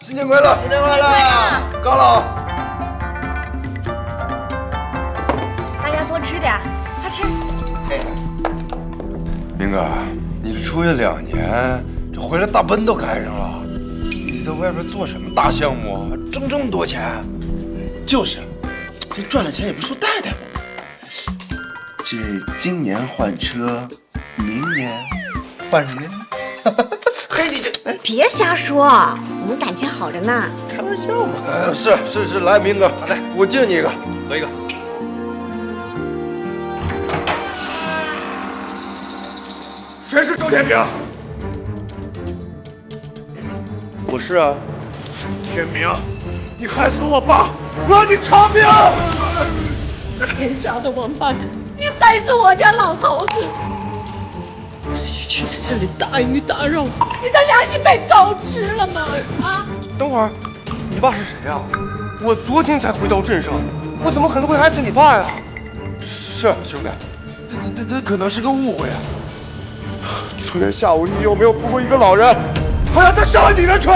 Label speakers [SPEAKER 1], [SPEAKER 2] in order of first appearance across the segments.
[SPEAKER 1] 新年快乐！
[SPEAKER 2] 新年快乐！
[SPEAKER 1] 高老，
[SPEAKER 3] 大家多吃点，快吃。
[SPEAKER 1] 明哥，你这出去2年，这回来大奔都开上了。你在外边做什么大项目，挣这么多钱？
[SPEAKER 2] 就是，这赚了钱也不说带带。这今年换车，明年换人。嘿，你这
[SPEAKER 3] 别瞎说，我们感情好着呢。
[SPEAKER 2] 开玩笑嘛。
[SPEAKER 1] 是，来，明哥，来，我敬你一个，
[SPEAKER 4] 喝一个。
[SPEAKER 5] 谁是周天明？
[SPEAKER 4] 我是啊。
[SPEAKER 5] 天明，你害死我爸，让你偿命！
[SPEAKER 6] 天杀的王八蛋！你害死我家老头子！自己却在这里大鱼大肉，你的良心被狗吃了吗？啊！
[SPEAKER 5] 等会儿，你爸是谁呀？我昨天才回到镇上，我怎么可能会害死你爸呀？是兄弟，他可能是个误会啊。昨天下午你有没有扶过一个老人，还让他上你的车？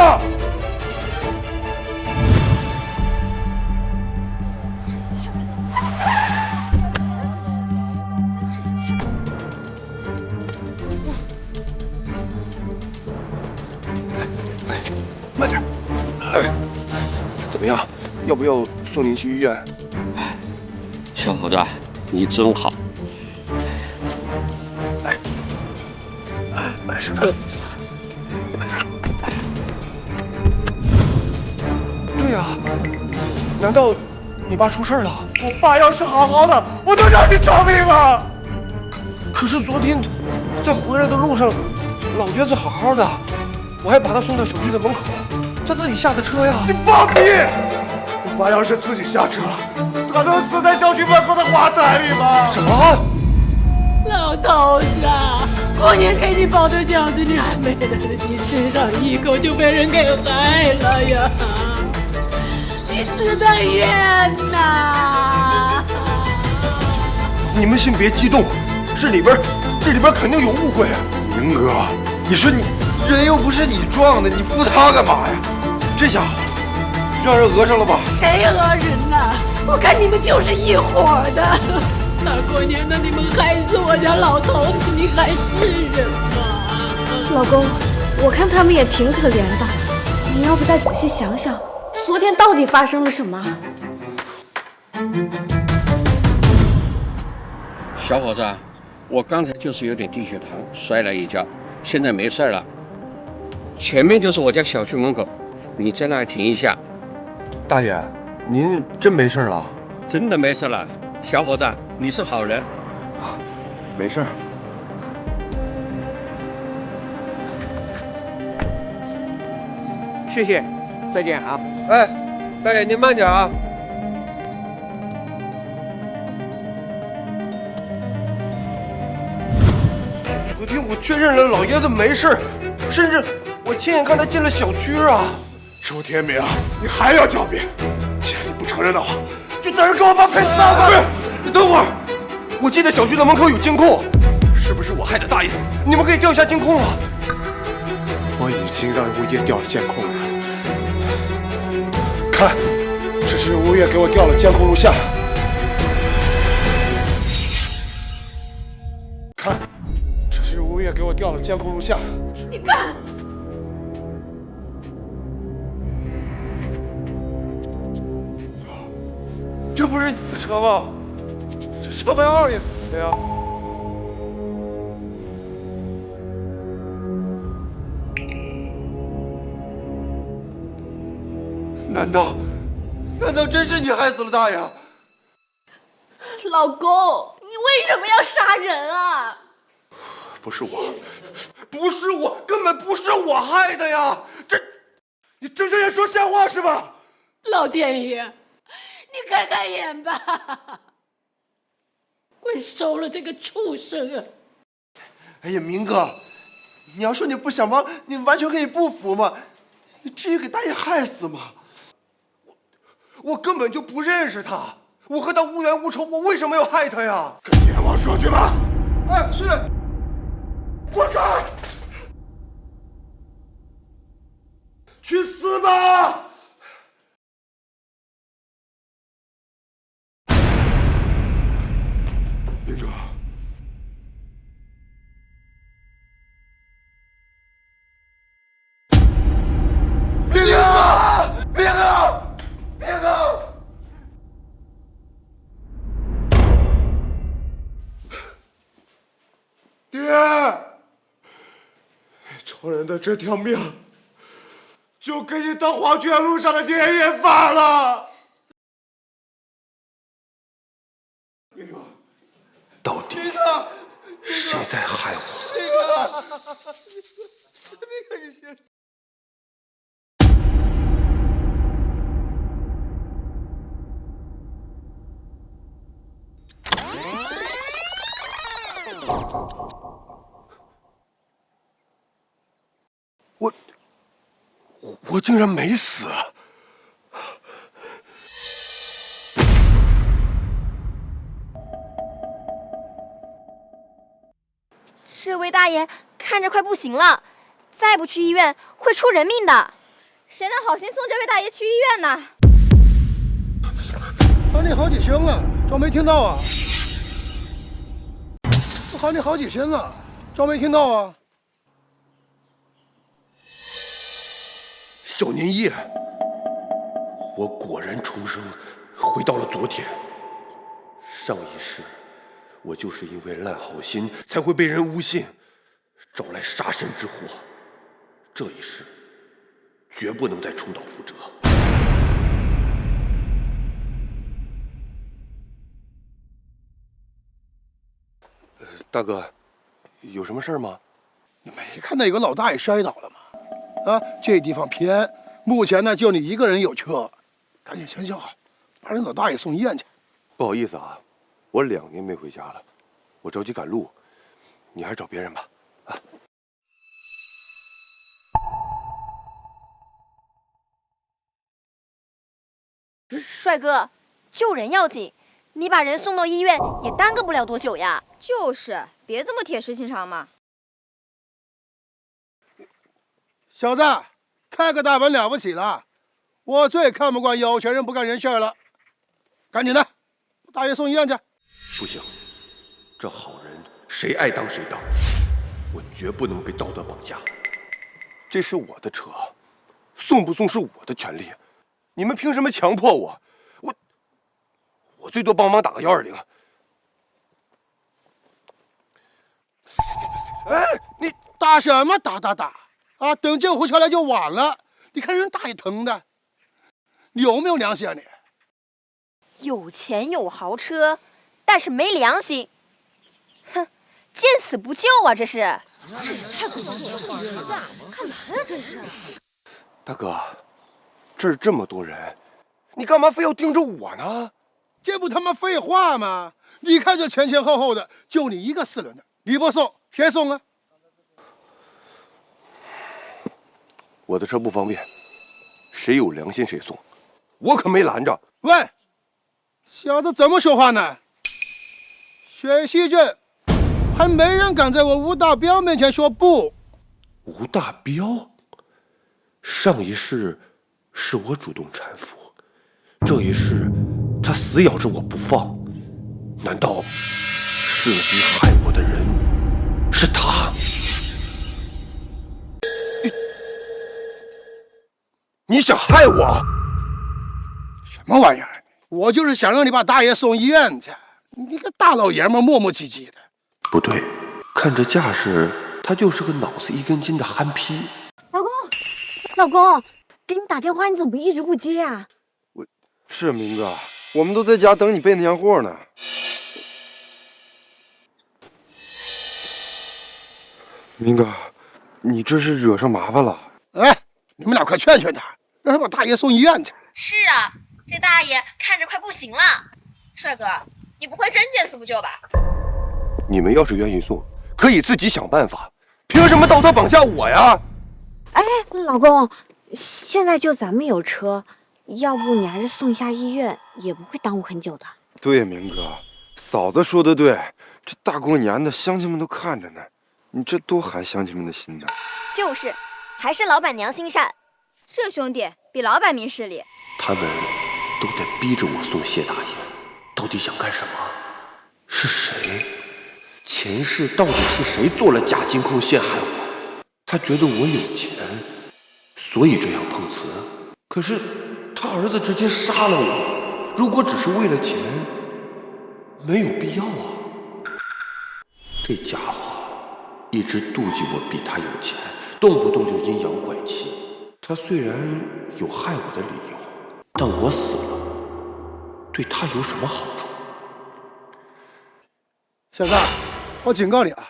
[SPEAKER 5] 慢点，怎么样？要不要送您去医院？
[SPEAKER 4] 小伙子，你真好。
[SPEAKER 5] 来吃饭。对呀，难道你爸出事了？我爸要是好好的，我能让你偿命吗？可是昨天在回来的路上，老爷子好好的，我还把他送到小区的门口，他自己下的车呀。你放屁！我爸要是自己下车，他能死在小区门口的花坛里吗？什么？
[SPEAKER 6] 老头子啊，过年给你包的饺子，你还没来得及吃上一口，就被人给害了呀！你死得冤呐！
[SPEAKER 5] 你们先别激动，这里边肯定有误会啊！
[SPEAKER 1] 明哥，你说你人又不是你撞的，你扶他干嘛呀？这下好了，让人讹上了吧？
[SPEAKER 6] 谁讹人了？我看你们就是一伙的。大过年的，你们害死我家老头子，你还是人吗？
[SPEAKER 3] 老公，我看他们也挺可怜的，你要不再仔细想想，昨天到底发生了什么？
[SPEAKER 4] 小伙子，我刚才就是有点低血糖，摔了一跤，现在没事了。前面就是我家小区门口，你在那儿停一下。
[SPEAKER 5] 大爷，您真没事了？
[SPEAKER 4] 真的没事了，小伙子，你是好人。
[SPEAKER 5] 没事。
[SPEAKER 4] 谢谢，再见啊！哎，大爷您慢点啊！
[SPEAKER 5] 昨天我确认了老爷子没事，甚至我亲眼看他进了小区啊！周天明，你还要狡辩？既然你不承认的话，就等着给我把盆砸吧！你等会儿，我记得小区的门口有监控，是不是我害的大爷？你们可以调一下监控了。我已经让物业调了监控了，看，这是物业给我调了监控录像。看，这是物业给我调了监控录像。
[SPEAKER 6] 你看，
[SPEAKER 5] 这不是你的车吗？这车牌号也对呀。难道真是你害死了大爷？
[SPEAKER 3] 老公，你为什么要杀人啊？
[SPEAKER 5] 不是我，根本不是我害的呀！你睁着眼说瞎话是吧？
[SPEAKER 6] 老天爷，你开开眼吧！快收了这个畜生啊！
[SPEAKER 5] 哎呀，明哥，你要说你不想帮，你完全可以不服嘛，你至于给大爷害死吗？我根本就不认识他，我和他无冤无仇，我为什么要害他呀？跟阎王说去吧！哎，是，滚开！去死吧！的这条命，就给你当黄泉路上的年夜饭了。
[SPEAKER 2] 到底谁在害我？我竟然没死！
[SPEAKER 7] 这位大爷看着快不行了，再不去医院会出人命的。
[SPEAKER 8] 谁能好心送这位大爷去医院呢？
[SPEAKER 5] 喊你好几声了，装没听到啊！我喊你好几声了，装没听到啊！
[SPEAKER 2] 小年夜，我果然重生，回到了昨天。上一世，我就是因为烂好心，才会被人诬陷，招来杀身之祸。这一世，绝不能再重蹈覆辙。大哥，有什么事吗？
[SPEAKER 5] 你没看到有个老大爷摔倒了吗？啊，这地方偏，目前呢就你一个人有车，赶紧想想好，把人老大爷送医院去。
[SPEAKER 2] 不好意思啊，我2年没回家了，我着急赶路，你还是找别人吧。啊。
[SPEAKER 7] 帅哥，救人要紧，你把人送到医院也耽搁不了多久呀。
[SPEAKER 8] 就是，别这么铁石心肠嘛。
[SPEAKER 5] 小子，开个大门了不起了？我最看不惯有钱人不干人事了。赶紧的，把大爷送医院去。
[SPEAKER 2] 不行，这好人谁爱当谁当，我绝不能被道德绑架。这是我的车，送不送是我的权利，你们凭什么强迫我？我最多帮忙打个120。
[SPEAKER 5] 哎，你打什么打？啊，等救护车来就晚了。你看人大爷疼的，你有没有良心啊你？
[SPEAKER 7] 有钱有豪车，但是没良心。哼，见死不救啊！这是。
[SPEAKER 3] 太过分了，干嘛呀这是？
[SPEAKER 2] 大哥，这儿这么多人，你干嘛非要盯着我呢？
[SPEAKER 5] 这不他妈废话吗？你看这前后的，就你一个4轮的，你不送谁送啊？
[SPEAKER 2] 我的车不方便，谁有良心谁送，我可没拦着。
[SPEAKER 5] 喂，小子怎么说话呢？雪溪镇还没人敢在我吴大彪面前说不。
[SPEAKER 2] 吴大彪，上一世是我主动搀扶，这一世他死咬着我不放，难道设计害我的人是他？你想害我？
[SPEAKER 5] 什么玩意儿？我就是想让你把大爷送医院去。你个大老爷们磨磨唧唧的。
[SPEAKER 2] 不对，看这架势，他就是个脑子一根筋的憨批。
[SPEAKER 3] 老公，给你打电话，你怎么一直不接啊？
[SPEAKER 1] 是明哥，我们都在家等你备那样货呢。明哥，你这是惹上麻烦了。
[SPEAKER 5] 哎，你们俩快劝劝他，让他把大爷送医院去。
[SPEAKER 7] 是啊，这大爷看着快不行了。
[SPEAKER 8] 帅哥，你不会真见死不救吧？
[SPEAKER 2] 你们要是愿意送，可以自己想办法，凭什么道德绑架我呀？
[SPEAKER 3] 哎，老公，现在就咱们有车，要不你还是送一下医院，也不会耽误很久的。
[SPEAKER 1] 对，明哥，嫂子说的对，这大过年的，乡亲们都看着呢，你这多寒乡亲们的心呢。
[SPEAKER 7] 就是，还是老板娘心善。
[SPEAKER 8] 这兄弟比老板明事理。
[SPEAKER 2] 他们都在逼着我送谢大爷，到底想干什么？是谁？前世到底是谁做了假金控陷害我？他觉得我有钱，所以这样碰瓷。可是他儿子直接杀了我，如果只是为了钱，没有必要啊。这家伙一直妒忌我比他有钱，动不动就阴阳怪气。他虽然有害我的理由，但我死了，对他有什么好处？
[SPEAKER 5] 小子，我警告你啊，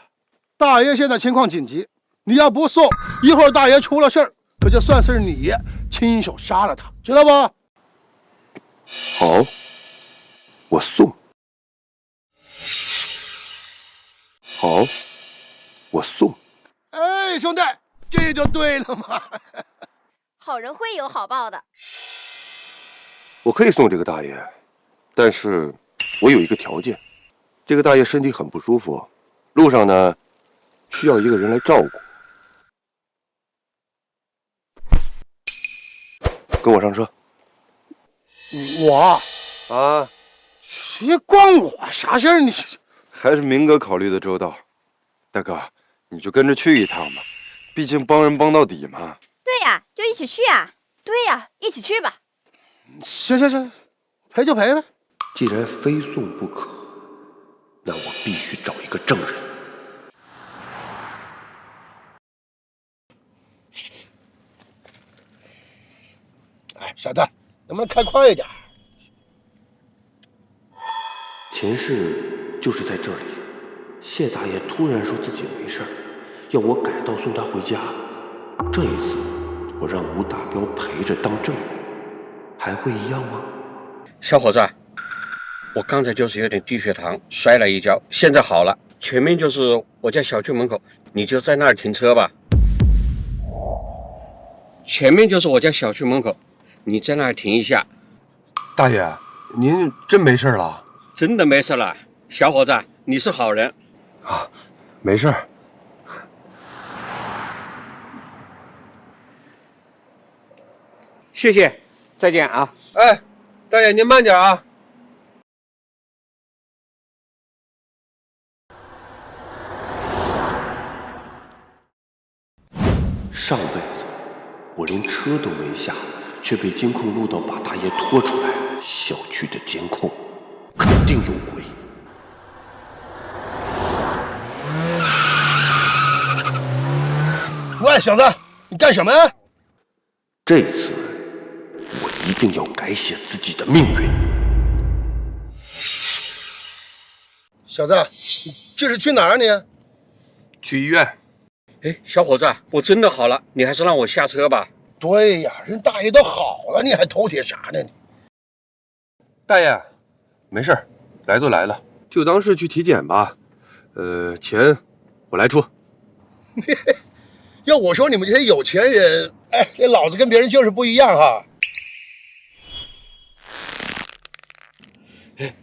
[SPEAKER 5] 大爷现在情况紧急，你要不送，一会儿大爷出了事儿，可就算是你亲手杀了他，知道不？
[SPEAKER 2] 好，我送。好，我送。
[SPEAKER 5] 哎，兄弟，这就对了嘛。
[SPEAKER 7] 好人会有好报的。
[SPEAKER 2] 我可以送这个大爷，但是我有一个条件，这个大爷身体很不舒服，路上呢需要一个人来照顾。跟我上车。
[SPEAKER 5] 我
[SPEAKER 2] 啊，
[SPEAKER 5] 谁关我啥事儿？你
[SPEAKER 1] 还是明哥考虑的周到。大哥，你就跟着去一趟吧，毕竟帮人帮到底嘛。
[SPEAKER 8] 对呀，就一起去啊。
[SPEAKER 7] 对呀，一起去吧。
[SPEAKER 5] 行，赔就赔呗。
[SPEAKER 2] 既然非送不可，那我必须找一个证人。
[SPEAKER 5] 哎，小子，能不能开快一点？
[SPEAKER 2] 前世就是在这里，谢大爷突然说自己没事儿，要我改道送他回家。这一次，我让吴大彪陪着当证人，还会一样吗？
[SPEAKER 4] 小伙子，我刚才就是有点低血糖，摔了一跤，现在好了。前面就是我家小区门口，你就在那儿停车吧。前面就是我家小区门口，你在那儿停一下。
[SPEAKER 2] 大爷，您真没事了？
[SPEAKER 4] 真的没事了，小伙子，你是好人
[SPEAKER 2] 啊，没事儿。
[SPEAKER 4] 谢谢，再见啊！
[SPEAKER 2] 哎，大爷您慢点啊！上辈子我连车都没下，却被监控录到把大爷拖出来。小区的监控肯定有鬼。
[SPEAKER 5] 喂，小子，你干什么呀？
[SPEAKER 2] 这次我一定要改写自己的命运。
[SPEAKER 5] 小子，你这是去哪儿啊你？
[SPEAKER 2] 去医院。
[SPEAKER 4] 哎，小伙子，我真的好了，你还是让我下车吧。
[SPEAKER 5] 对呀，人大爷都好了，你还头铁啥呢？
[SPEAKER 2] 大爷，没事儿，来都来了，就当是去体检吧。钱我来出。
[SPEAKER 5] 要我说你们这些有钱人，哎，这老子跟别人就是不一样哈。
[SPEAKER 4] 哎，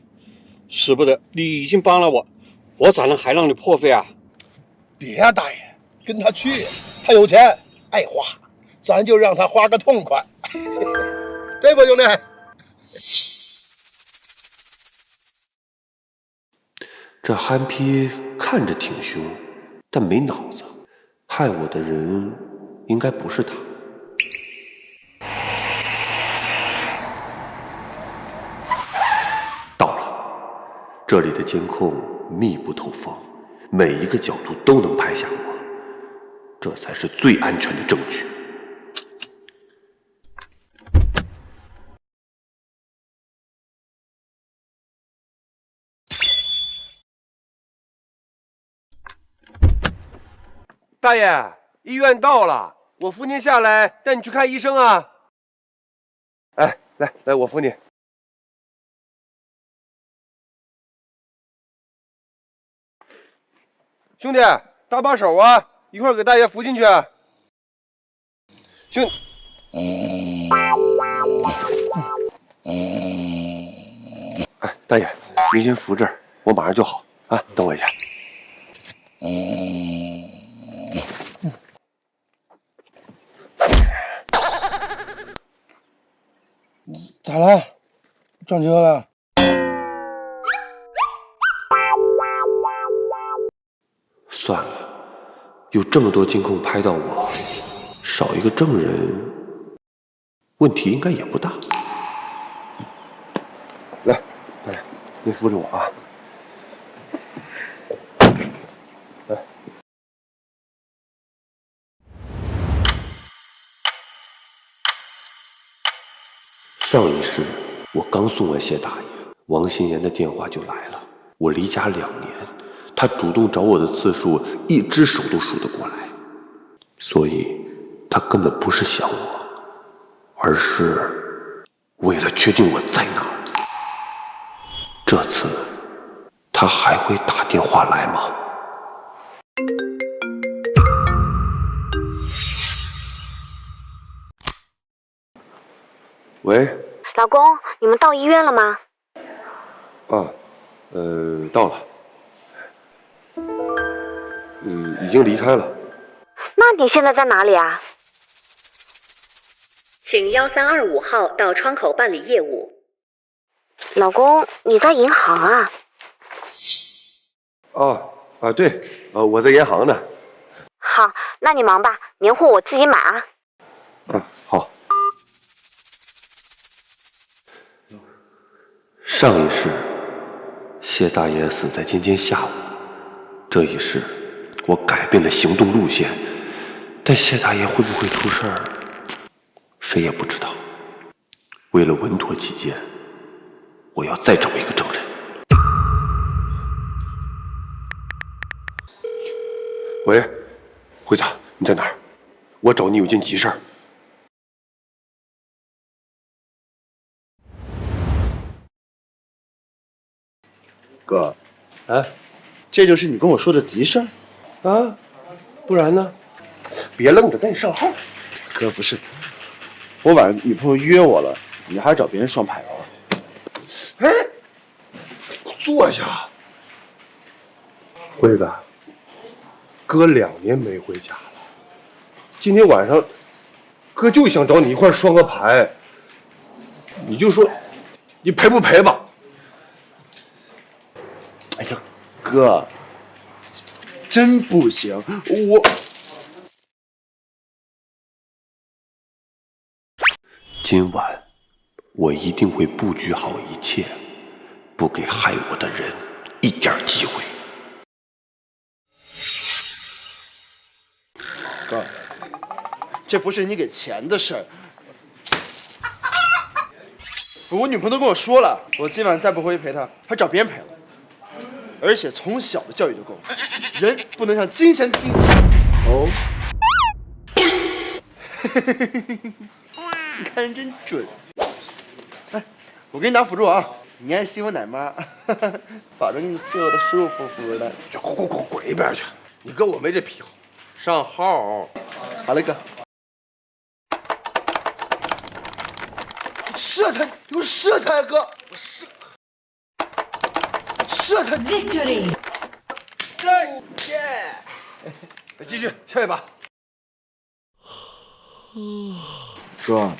[SPEAKER 4] 使不得，你已经帮了我，我咋能还让你破费啊？
[SPEAKER 5] 别呀，大爷，跟他去，他有钱，爱花，咱就让他花个痛快，对不，兄弟？
[SPEAKER 2] 这憨批看着挺凶，但没脑子，害我的人应该不是他。到了，这里的监控密不透风，每一个角度都能拍下我，这才是最安全的证据。大爷，医院到了，我扶您下来，带你去看医生啊。哎，来，我扶你。兄弟，搭把手啊，一会儿给大爷扶进去。兄，哎，大爷，您先扶这儿，我马上就好啊，等我一下。
[SPEAKER 5] 咋了？撞车了？
[SPEAKER 2] 算了，有这么多监控拍到我，少一个证人，问题应该也不大。来，大爷，您扶着我啊。来。上一世我刚送完谢大爷，王心妍的电话就来了。我离家2年，她主动找我的次数一只手都数得过来，所以她根本不是想我，而是为了确定我在哪儿。这次她还会打电话来吗？喂，
[SPEAKER 3] 老公，你们到医院了吗？
[SPEAKER 2] 到了。已经离开了。
[SPEAKER 3] 那你现在在哪里啊？
[SPEAKER 9] 请1325号到窗口办理业务。
[SPEAKER 3] 老公，你在银行啊？
[SPEAKER 2] 对，我在银行呢。
[SPEAKER 3] 好，那你忙吧，年货我自己买啊。
[SPEAKER 2] 好。上一世，谢大爷死在今天下午。这一世，我改变了行动路线，但谢大爷会不会出事儿，谁也不知道。为了稳妥起见，我要再找一个证人。喂，辉子，你在哪儿？我找你有件急事儿。
[SPEAKER 5] 哥，
[SPEAKER 10] 这就是你跟我说的急事儿？
[SPEAKER 2] 不然呢？别愣着，赶紧上号。
[SPEAKER 10] 哥，不是，我晚上女朋友约我了，你还是找别人双排吧。
[SPEAKER 2] 坐下。辉子，哥2年没回家了，今天晚上哥就想找你一块双个牌，你就说你陪不陪吧？
[SPEAKER 10] 哎呀，哥，真不行，
[SPEAKER 2] 今晚我一定会布局好一切，不给害我的人一点机会。
[SPEAKER 10] 哥，这不是你给钱的事儿。我女朋友都跟我说了，我今晚再不回去陪她，还找别人陪了。而且从小的教育就够了，人不能像金山钉。哦，你看人真准。哎，我给你打辅助啊，你爱惜我奶妈，保证给你伺候的舒舒服服的。
[SPEAKER 2] 就滚一边去！你哥我没这癖好。上号。
[SPEAKER 10] 好嘞，哥。射他！你给我射他呀，哥！我射他
[SPEAKER 6] ！Victory！
[SPEAKER 2] 继续，下一把。
[SPEAKER 10] 哥，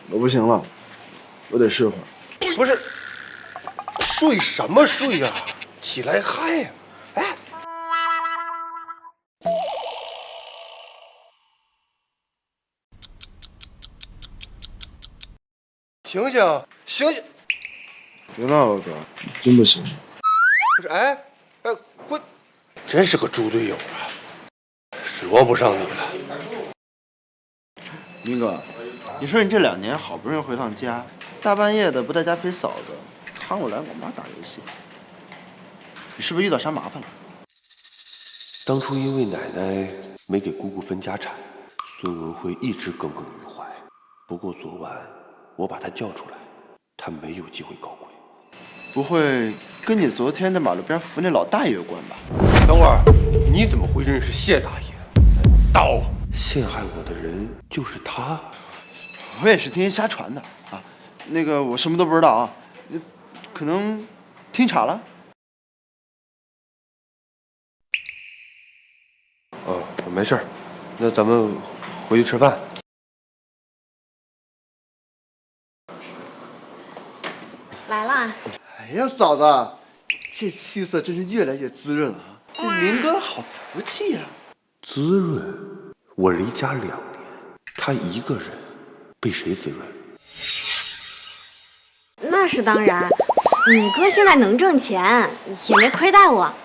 [SPEAKER 10] 我不行了，我得睡会儿。
[SPEAKER 2] 不是，睡什么睡呀？起来嗨呀！哎。醒醒，醒醒！
[SPEAKER 10] 别闹了，哥，真不行。
[SPEAKER 2] 不是，滚！真是个猪队友啊，惹不上你了。
[SPEAKER 10] 明哥，你说你这2年好不容易回趟家，大半夜的不在家陪嫂子，喊我来网吧打游戏，你是不是遇到啥麻烦了？
[SPEAKER 2] 当初因为奶奶没给姑姑分家产，孙文辉一直耿耿于怀。不过昨晚我把他叫出来，他没有机会告鬼。
[SPEAKER 10] 不会跟你昨天在马路边扶那老大爷有关吧？
[SPEAKER 2] 等会儿，你怎么会认识谢大爷？刀！陷害我的人就是他。
[SPEAKER 10] 我也是听人瞎传的啊，那个我什么都不知道啊，可能听岔了。
[SPEAKER 2] 没事儿，那咱们回去吃饭。
[SPEAKER 3] 来啦！
[SPEAKER 10] 哎呀，嫂子，这气色真是越来越滋润了啊！这明哥好福气呀！
[SPEAKER 2] 滋润？我离家2年，他一个人被谁滋润？
[SPEAKER 3] 那是当然，你哥现在能挣钱，也没亏待我啊。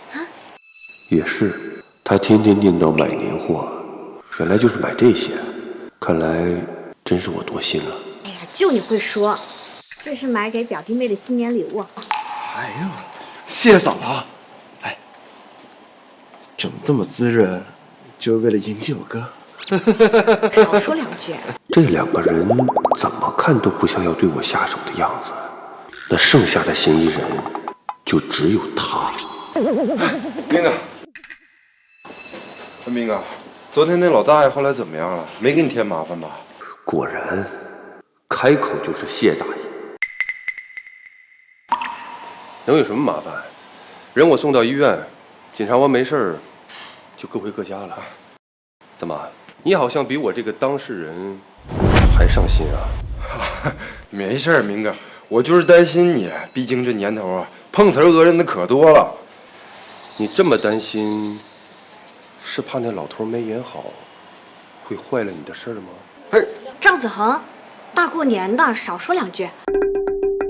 [SPEAKER 2] 也是，他天天念叨买年货，原来就是买这些，看来真是我多心了。
[SPEAKER 3] 哎呀，就你会说，这是买给表弟妹的新年礼物。
[SPEAKER 10] 哎呦，谢谢嫂子啊！哎，整这么滋润，就是为了迎接我哥。
[SPEAKER 3] 少说两句。
[SPEAKER 2] 这两个人怎么看都不像要对我下手的样子，那剩下的嫌疑人就只有他。
[SPEAKER 1] 明哥，明哥，昨天那老大爷后来怎么样了？没给你添麻烦吧？
[SPEAKER 2] 果然，开口就是谢大爷。能有什么麻烦？人我送到医院，检查完没事儿，就各回各家了。怎么？你好像比我这个当事人还上心啊？
[SPEAKER 1] 没事儿，明哥，我就是担心你，毕竟这年头啊，碰瓷儿讹人的可多了。
[SPEAKER 2] 你这么担心，是怕那老头没演好，会坏了你的事儿吗？
[SPEAKER 1] 嘿，
[SPEAKER 3] 赵子恒，大过年的少说两句。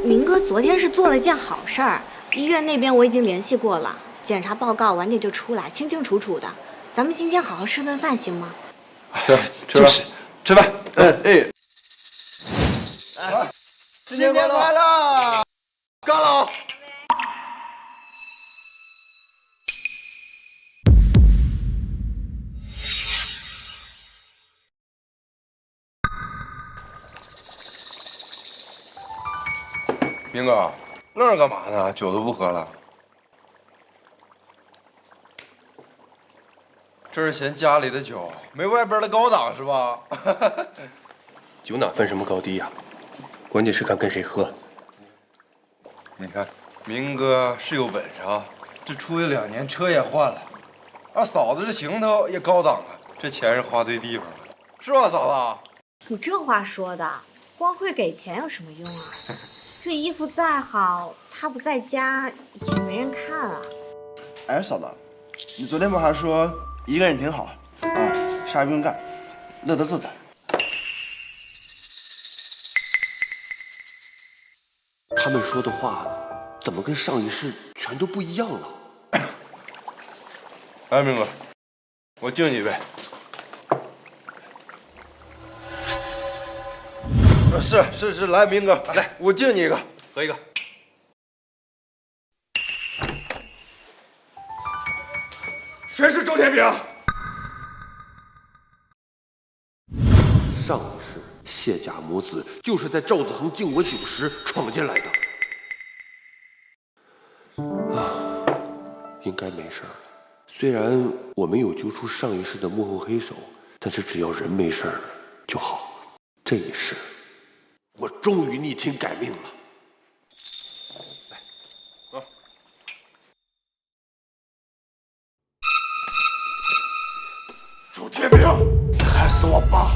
[SPEAKER 3] 明哥昨天是做了件好事儿，医院那边我已经联系过了，检查报告晚点就出来，清清楚楚的。咱们今天好好吃顿饭行吗？
[SPEAKER 1] 行，吃饭，吃饭。
[SPEAKER 10] 哎，
[SPEAKER 1] 新年快乐！干了！明哥，愣着干嘛呢？酒都不喝了。这是嫌家里的酒没外边的高档是吧？
[SPEAKER 2] 酒哪分什么高低呀？关键是看跟谁喝。
[SPEAKER 1] 你看，明哥是有本事啊，这出去2年车也换了，啊，嫂子这行头也高档了，这钱是花对地方了，是吧，嫂子？
[SPEAKER 3] 你这话说的，光会给钱有什么用啊？这衣服再好，他不在家也没人看啊。
[SPEAKER 10] 哎，嫂子，你昨天不还说一个人挺好啊，啥也不用干，乐得自在。
[SPEAKER 2] 他们说的话，怎么跟上一世全都不一样了？
[SPEAKER 1] 来，明哥，我敬你一杯。是，来，明哥，来，我敬你一个，
[SPEAKER 2] 喝一个。
[SPEAKER 5] 谁是周天平？
[SPEAKER 2] 上一世谢家母子就是在赵子恒敬我酒时闯进来的。啊，应该没事儿了。虽然我没有揪出上一世的幕后黑手，但是只要人没事儿就好。这一世，我终于逆天改命了。来，啊！
[SPEAKER 5] 周天平，你害死我爸！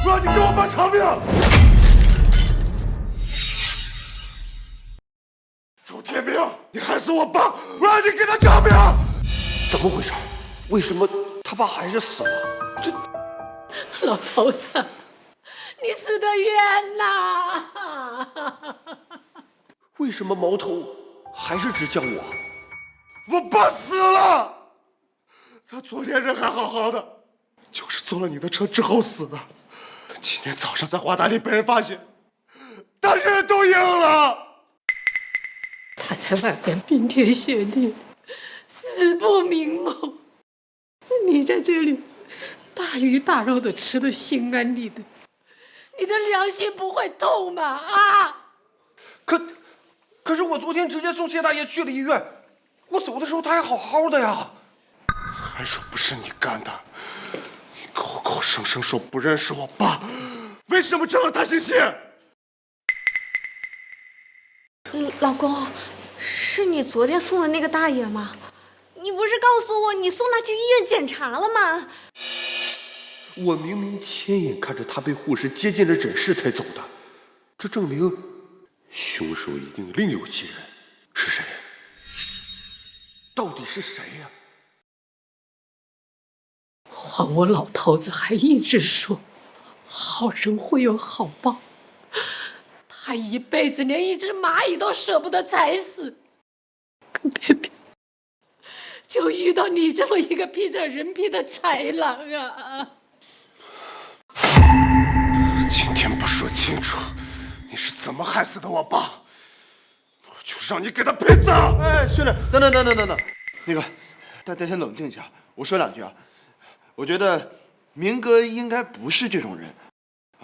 [SPEAKER 5] 我要你给我爸偿命！周天平，你害死我爸！我要你给他偿命！
[SPEAKER 2] 怎么回事？为什么他爸还是死了？这
[SPEAKER 6] 老头子，你死得冤呐！
[SPEAKER 2] 为什么矛头还是指向我？
[SPEAKER 5] 我爸死了，他昨天人还好好的，就是坐了你的车之后死的。今天早上在花坛里被人发现，他人都硬了。
[SPEAKER 6] 他在外边冰天雪地，死不瞑目。你在这里大鱼大肉的吃得心安理得，你的良心不会痛吗？啊！
[SPEAKER 2] 可是我昨天直接送谢大爷去了医院，我走的时候他还好好的呀。
[SPEAKER 5] 还说不是你干的，你口口声声说不认识我爸，为什么这样他信信？
[SPEAKER 3] 老公，是你昨天送的那个大爷吗？你不是告诉我你送他去医院检查了吗？
[SPEAKER 2] 我明明亲眼看着他被护士接进了诊室才走的，这证明凶手一定另有其人。是谁？到底是谁呀？
[SPEAKER 6] 枉我老头子还一直说好人会有好报，他一辈子连一只蚂蚁都舍不得踩死，可偏偏就遇到你这么一个披着人皮的豺狼啊！
[SPEAKER 5] 今天不说清楚，怎么害死的我爸，我就让你给他赔死！
[SPEAKER 10] 哎，兄弟，等，那个，大家先冷静一下，我说两句啊。我觉得明哥应该不是这种人，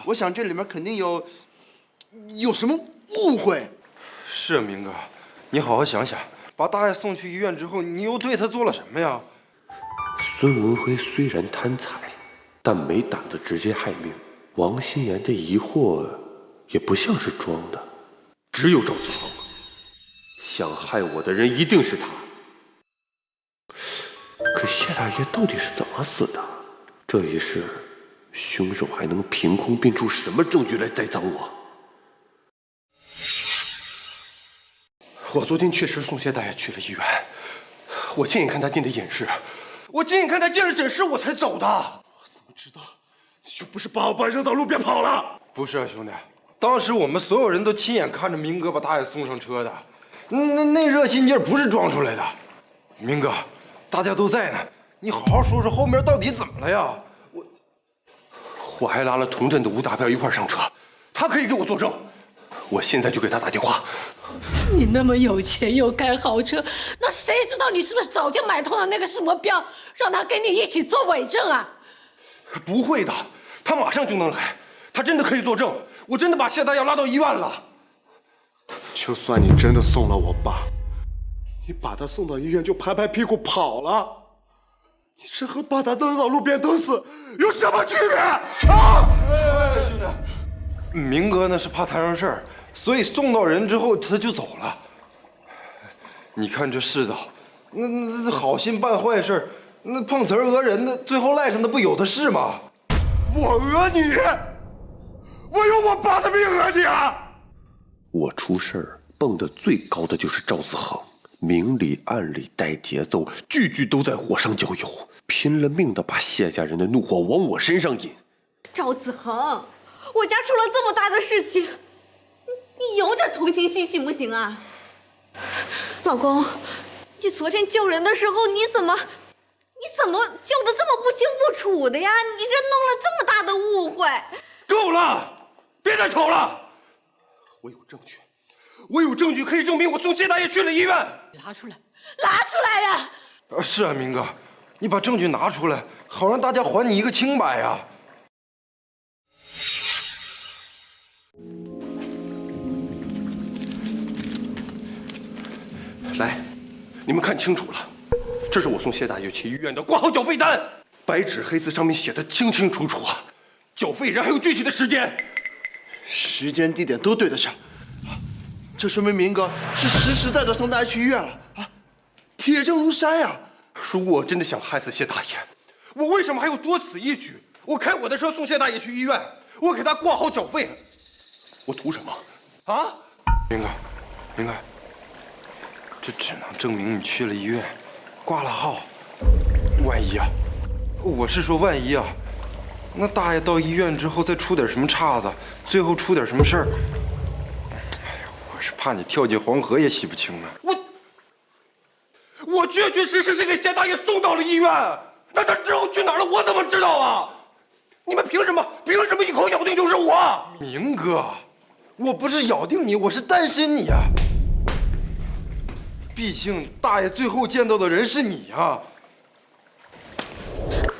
[SPEAKER 10] 我想这里面肯定有什么误会。
[SPEAKER 1] 是啊，明哥，你好好想想，把大爷送去医院之后，你又对他做了什么呀？
[SPEAKER 2] 孙文辉虽然贪财，但没胆子直接害命。王心妍的疑惑也不像是装的，只有赵子恒。想害我的人一定是他。可谢大爷到底是怎么死的？这一世，凶手还能凭空编出什么证据来栽赃我？
[SPEAKER 5] 我昨天确实送谢大爷去了医院，我亲眼看他进的验尸，我亲眼看他进了诊室，我才走的。我怎么知道你就不是把我爸扔到路边跑了？
[SPEAKER 1] 不是啊，兄弟，当时我们所有人都亲眼看着明哥把大爷送上车的，那热心劲儿不是装出来的。明哥，大家都在呢，你好好说说后面到底怎么了呀？
[SPEAKER 5] 我还拉了同镇的吴大彪一块上车，他可以给我作证。我现在就给他打电话。
[SPEAKER 6] 你那么有钱又开豪车，那谁知道你是不是早就买通了那个什么彪，让他跟你一起做伪证啊？
[SPEAKER 5] 不会的，他马上就能来，他真的可以作证，我真的把谢大爷拉到医院了。就算你真的送了我爸，你把他送到医院就拍拍屁股跑了，你这和把他扔到路边等死有什么区别啊？
[SPEAKER 1] 兄弟，明哥呢是怕摊上事儿，所以送到人之后他就走了。你看这世道，那好心办坏事，那碰瓷儿讹人的，最后赖上的不有的是吗？
[SPEAKER 5] 我讹你？我用我爸的命讹你啊！
[SPEAKER 2] 我出事儿蹦得最高的就是赵子恒，明里暗里带节奏，句句都在火上浇油，拼了命的把谢家人的怒火往我身上引。
[SPEAKER 3] 赵子恒，我家出了这么大的事情，你有点同情心行不行啊？老公，你昨天救人的时候，你怎么救得这么不清不楚的呀？你这弄了这么大的误会。
[SPEAKER 5] 够了，别再吵了。我有证据可以证明我送谢大爷去了医院。
[SPEAKER 6] 拿出来呀！
[SPEAKER 1] 是啊，明哥，你把证据拿出来，好让大家还你一个清白呀。
[SPEAKER 5] 来，你们看清楚了，这是我送谢大爷去医院的挂号缴费单，白纸黑字上面写的清清楚楚啊，缴费人还有具体的时间，
[SPEAKER 10] 时间地点都对得上，这说明明哥是实实在在送大爷去医院了啊，铁证如山呀！
[SPEAKER 5] 如果我真的想害死谢大爷，我为什么还要多此一举？我开我的车送谢大爷去医院，我给他挂号缴费，我图什么？啊？
[SPEAKER 1] 明哥，这只能证明你去了医院，挂了号。万一啊，我是说万一啊，那大爷到医院之后再出点什么岔子，最后出点什么事儿，哎呀，我是怕你跳进黄河也洗不清啊。
[SPEAKER 5] 我确确实实是给谢大爷送到了医院，那他之后去哪儿了，我怎么知道啊？你们凭什么一口咬定就是我？
[SPEAKER 1] 明哥，我不是咬定你，我是担心你啊。毕竟大爷最后见到的人是你啊。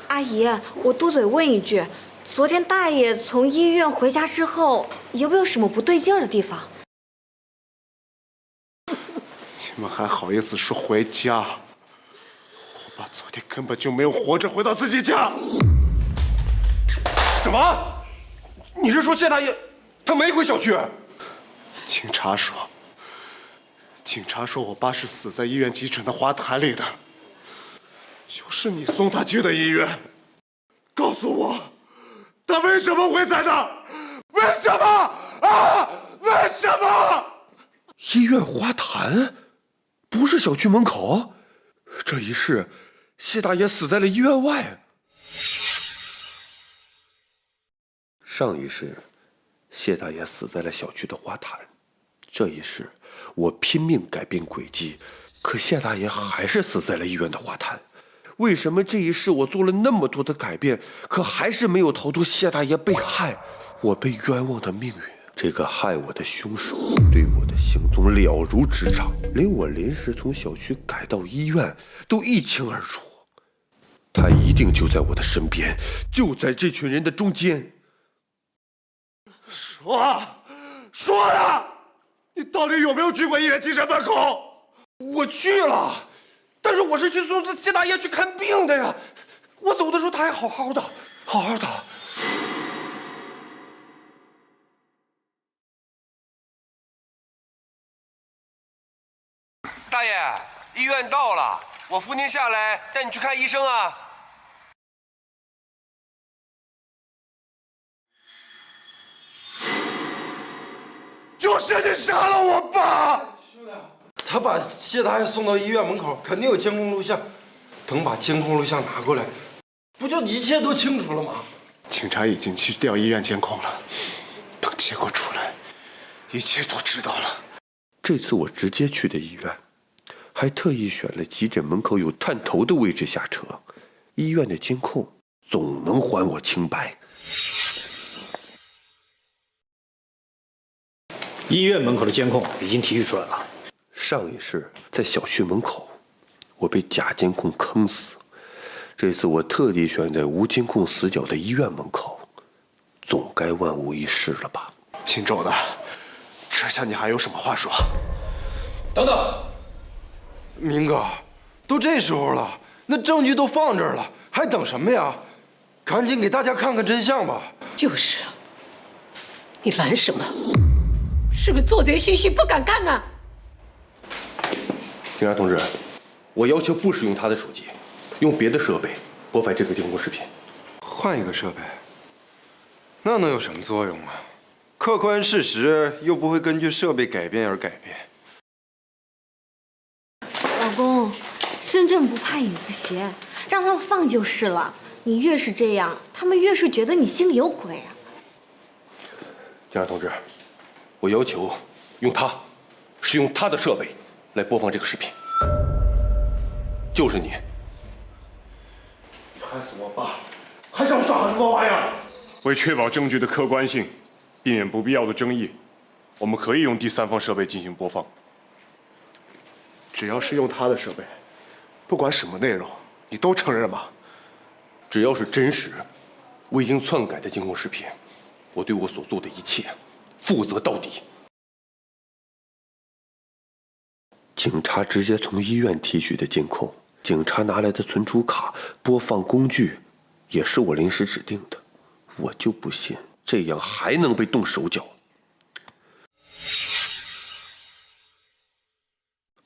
[SPEAKER 3] 阿姨，我多嘴问一句，昨天大爷从医院回家之后，有没有什么不对劲儿的地方？
[SPEAKER 5] 你们还好意思说回家？我爸昨天根本就没有活着回到自己家。什么？你是说谢大爷他没回小区？警察说我爸是死在医院急诊的花坛里的，就是你送他去的医院。告诉我，他为什么会在那？为什么啊？为什么？
[SPEAKER 2] 医院花坛，不是小区门口。这一世，谢大爷死在了医院外。上一世，谢大爷死在了小区的花坛。这一世，我拼命改变轨迹，可谢大爷还是死在了医院的花坛。为什么这一世我做了那么多的改变，可还是没有逃脱谢大爷被害，我被冤枉的命运？这个害我的凶手对我的行踪了如指掌，连我临时从小区改到医院都一清二楚。他一定就在我的身边，就在这群人的中间。
[SPEAKER 5] 说呀！你到底有没有去过医院精神门口？
[SPEAKER 2] 我去了，但是我是去送谢大爷去看病的呀。我走的时候他还好好的，好好的。
[SPEAKER 11] 大爷，医院到了，我扶您下来，带你去看医生啊。
[SPEAKER 5] 就是你杀了我爸！
[SPEAKER 1] 兄弟，他把谢大爷送到医院门口，肯定有监控录像。等把监控录像拿过来，不就一切都清楚了吗？
[SPEAKER 5] 警察已经去调医院监控了，等结果出来，一切都知道了。
[SPEAKER 2] 这次我直接去的医院，还特意选了急诊门口有探头的位置下车。医院的监控总能还我清白。
[SPEAKER 12] 医院门口的监控已经提取出来了。
[SPEAKER 2] 上一世在小区门口，我被假监控坑死。这次我特地选在无监控死角的医院门口，总该万无一失了吧？
[SPEAKER 5] 姓周的，这下你还有什么话说？
[SPEAKER 1] 等等，明哥，都这时候了，那证据都放这儿了，还等什么呀？赶紧给大家看看真相吧。
[SPEAKER 6] 就是，你拦什么？是不是做贼心虚不敢干呢？
[SPEAKER 2] 警察同志，我要求不使用他的手机，用别的设备播放这个监控视频。
[SPEAKER 1] 换一个设备，那能有什么作用啊？客观事实又不会根据设备改变而改变。
[SPEAKER 3] 老公，身正不怕影子斜，让他们放就是了。你越是这样，他们越是觉得你心里有鬼啊。
[SPEAKER 2] 警察同志，我要求使用他的设备来播放这个视频。就是你
[SPEAKER 5] 害死我爸，还想耍什么花样？
[SPEAKER 13] 为确保证据的客观性，避免不必要的争议，我们可以用第三方设备进行播放。
[SPEAKER 5] 只要是用他的设备，不管什么内容，你都承认吗？
[SPEAKER 2] 只要是真实、未经篡改的监控视频，我对我所做的一切负责到底。警察直接从医院提取的监控，警察拿来的存储卡、播放工具，也是我临时指定的。我就不信这样还能被动手脚。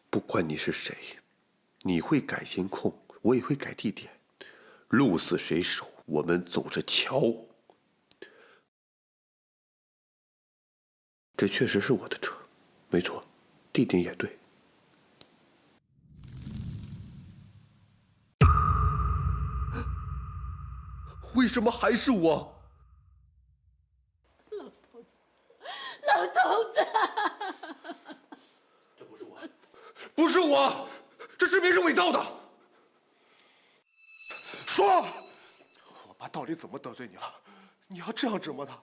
[SPEAKER 2] 不管你是谁，你会改监控，我也会改地点。鹿死谁手，我们走着瞧。这确实是我的车，没错，地点也对。为什么还是我？
[SPEAKER 6] 老头子，
[SPEAKER 2] 这不是我，不是我，这视频是伪造的。
[SPEAKER 5] 说，我爸到底怎么得罪你了？你要这样折磨他，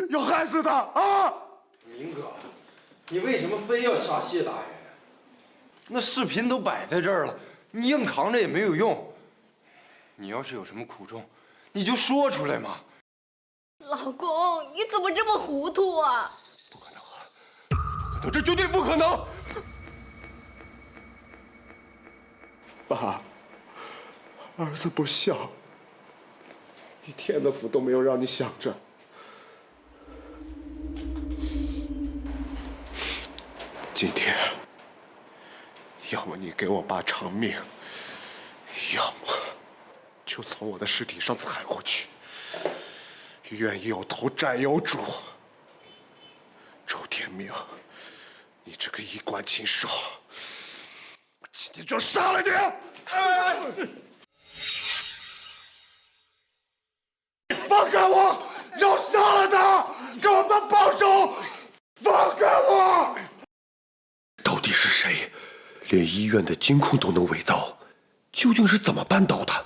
[SPEAKER 5] 要害死他啊！
[SPEAKER 1] 明哥，你为什么非要杀谢大爷？那视频都摆在这儿了，你硬扛着也没有用。你要是有什么苦衷，你就说出来嘛。
[SPEAKER 3] 老公，你怎么这么糊涂啊？
[SPEAKER 5] 不可能，
[SPEAKER 2] 这绝对不可能！
[SPEAKER 5] 爸，儿子不孝，一天的福都没有让你享着。今天，要么你给我爸偿命，要么就从我的尸体上踩过去。冤有头，债有主。周天明，你这个衣冠禽兽，我今天就杀了你！放开我！要杀了他！给我爸报仇！放开我！
[SPEAKER 2] 到底是谁，连医院的监控都能伪造？究竟是怎么办到的？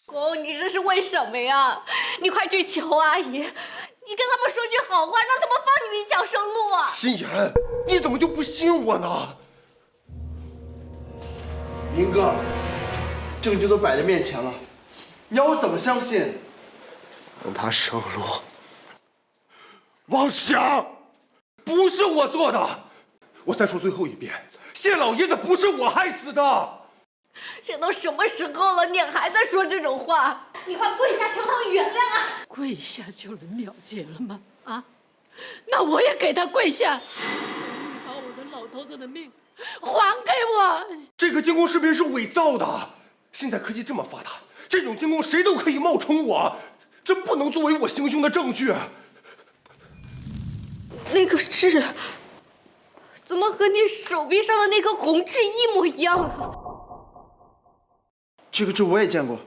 [SPEAKER 3] 公，你这是为什么呀？你快去求阿姨，你跟他们说句好话，让他们放你一条生路啊！
[SPEAKER 5] 心妍，你怎么就不信我呢？
[SPEAKER 10] 明哥，证据都摆在面前了，你要我怎么相信？
[SPEAKER 5] 让他生路。王祥，不是我做的。我再说最后一遍，谢老爷子不是我害死的。
[SPEAKER 3] 这都什么时候了，你还在说这种话？你快跪下求他们原谅啊！
[SPEAKER 6] 跪下就能了结了吗？啊，那我也给他跪下，把我的老头子的命还给我。
[SPEAKER 5] 这个监控视频是伪造的，现在科技这么发达，这种监控谁都可以冒充我，这不能作为我行凶的证据。
[SPEAKER 3] 那个痣，怎么和你手臂上的那颗红痣一模一样啊？
[SPEAKER 10] 这个痣我也见过，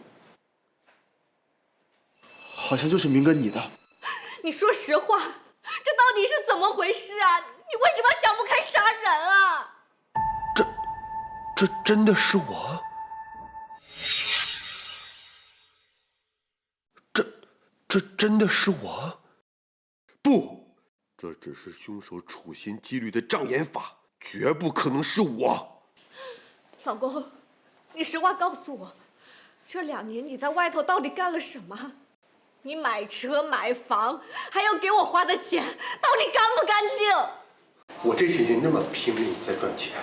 [SPEAKER 10] 好像就是明哥你的。
[SPEAKER 3] 你说实话，这到底是怎么回事啊？你为什么想不开杀人啊？
[SPEAKER 5] 这真的是我？这真的是我？不，这只是凶手处心积虑的障眼法，绝不可能是我。
[SPEAKER 3] 老公，你实话告诉我，这2年你在外头到底干了什么？你买车买房，还要给我花的钱，到底干不干净？
[SPEAKER 5] 我这些年那么拼命在赚钱，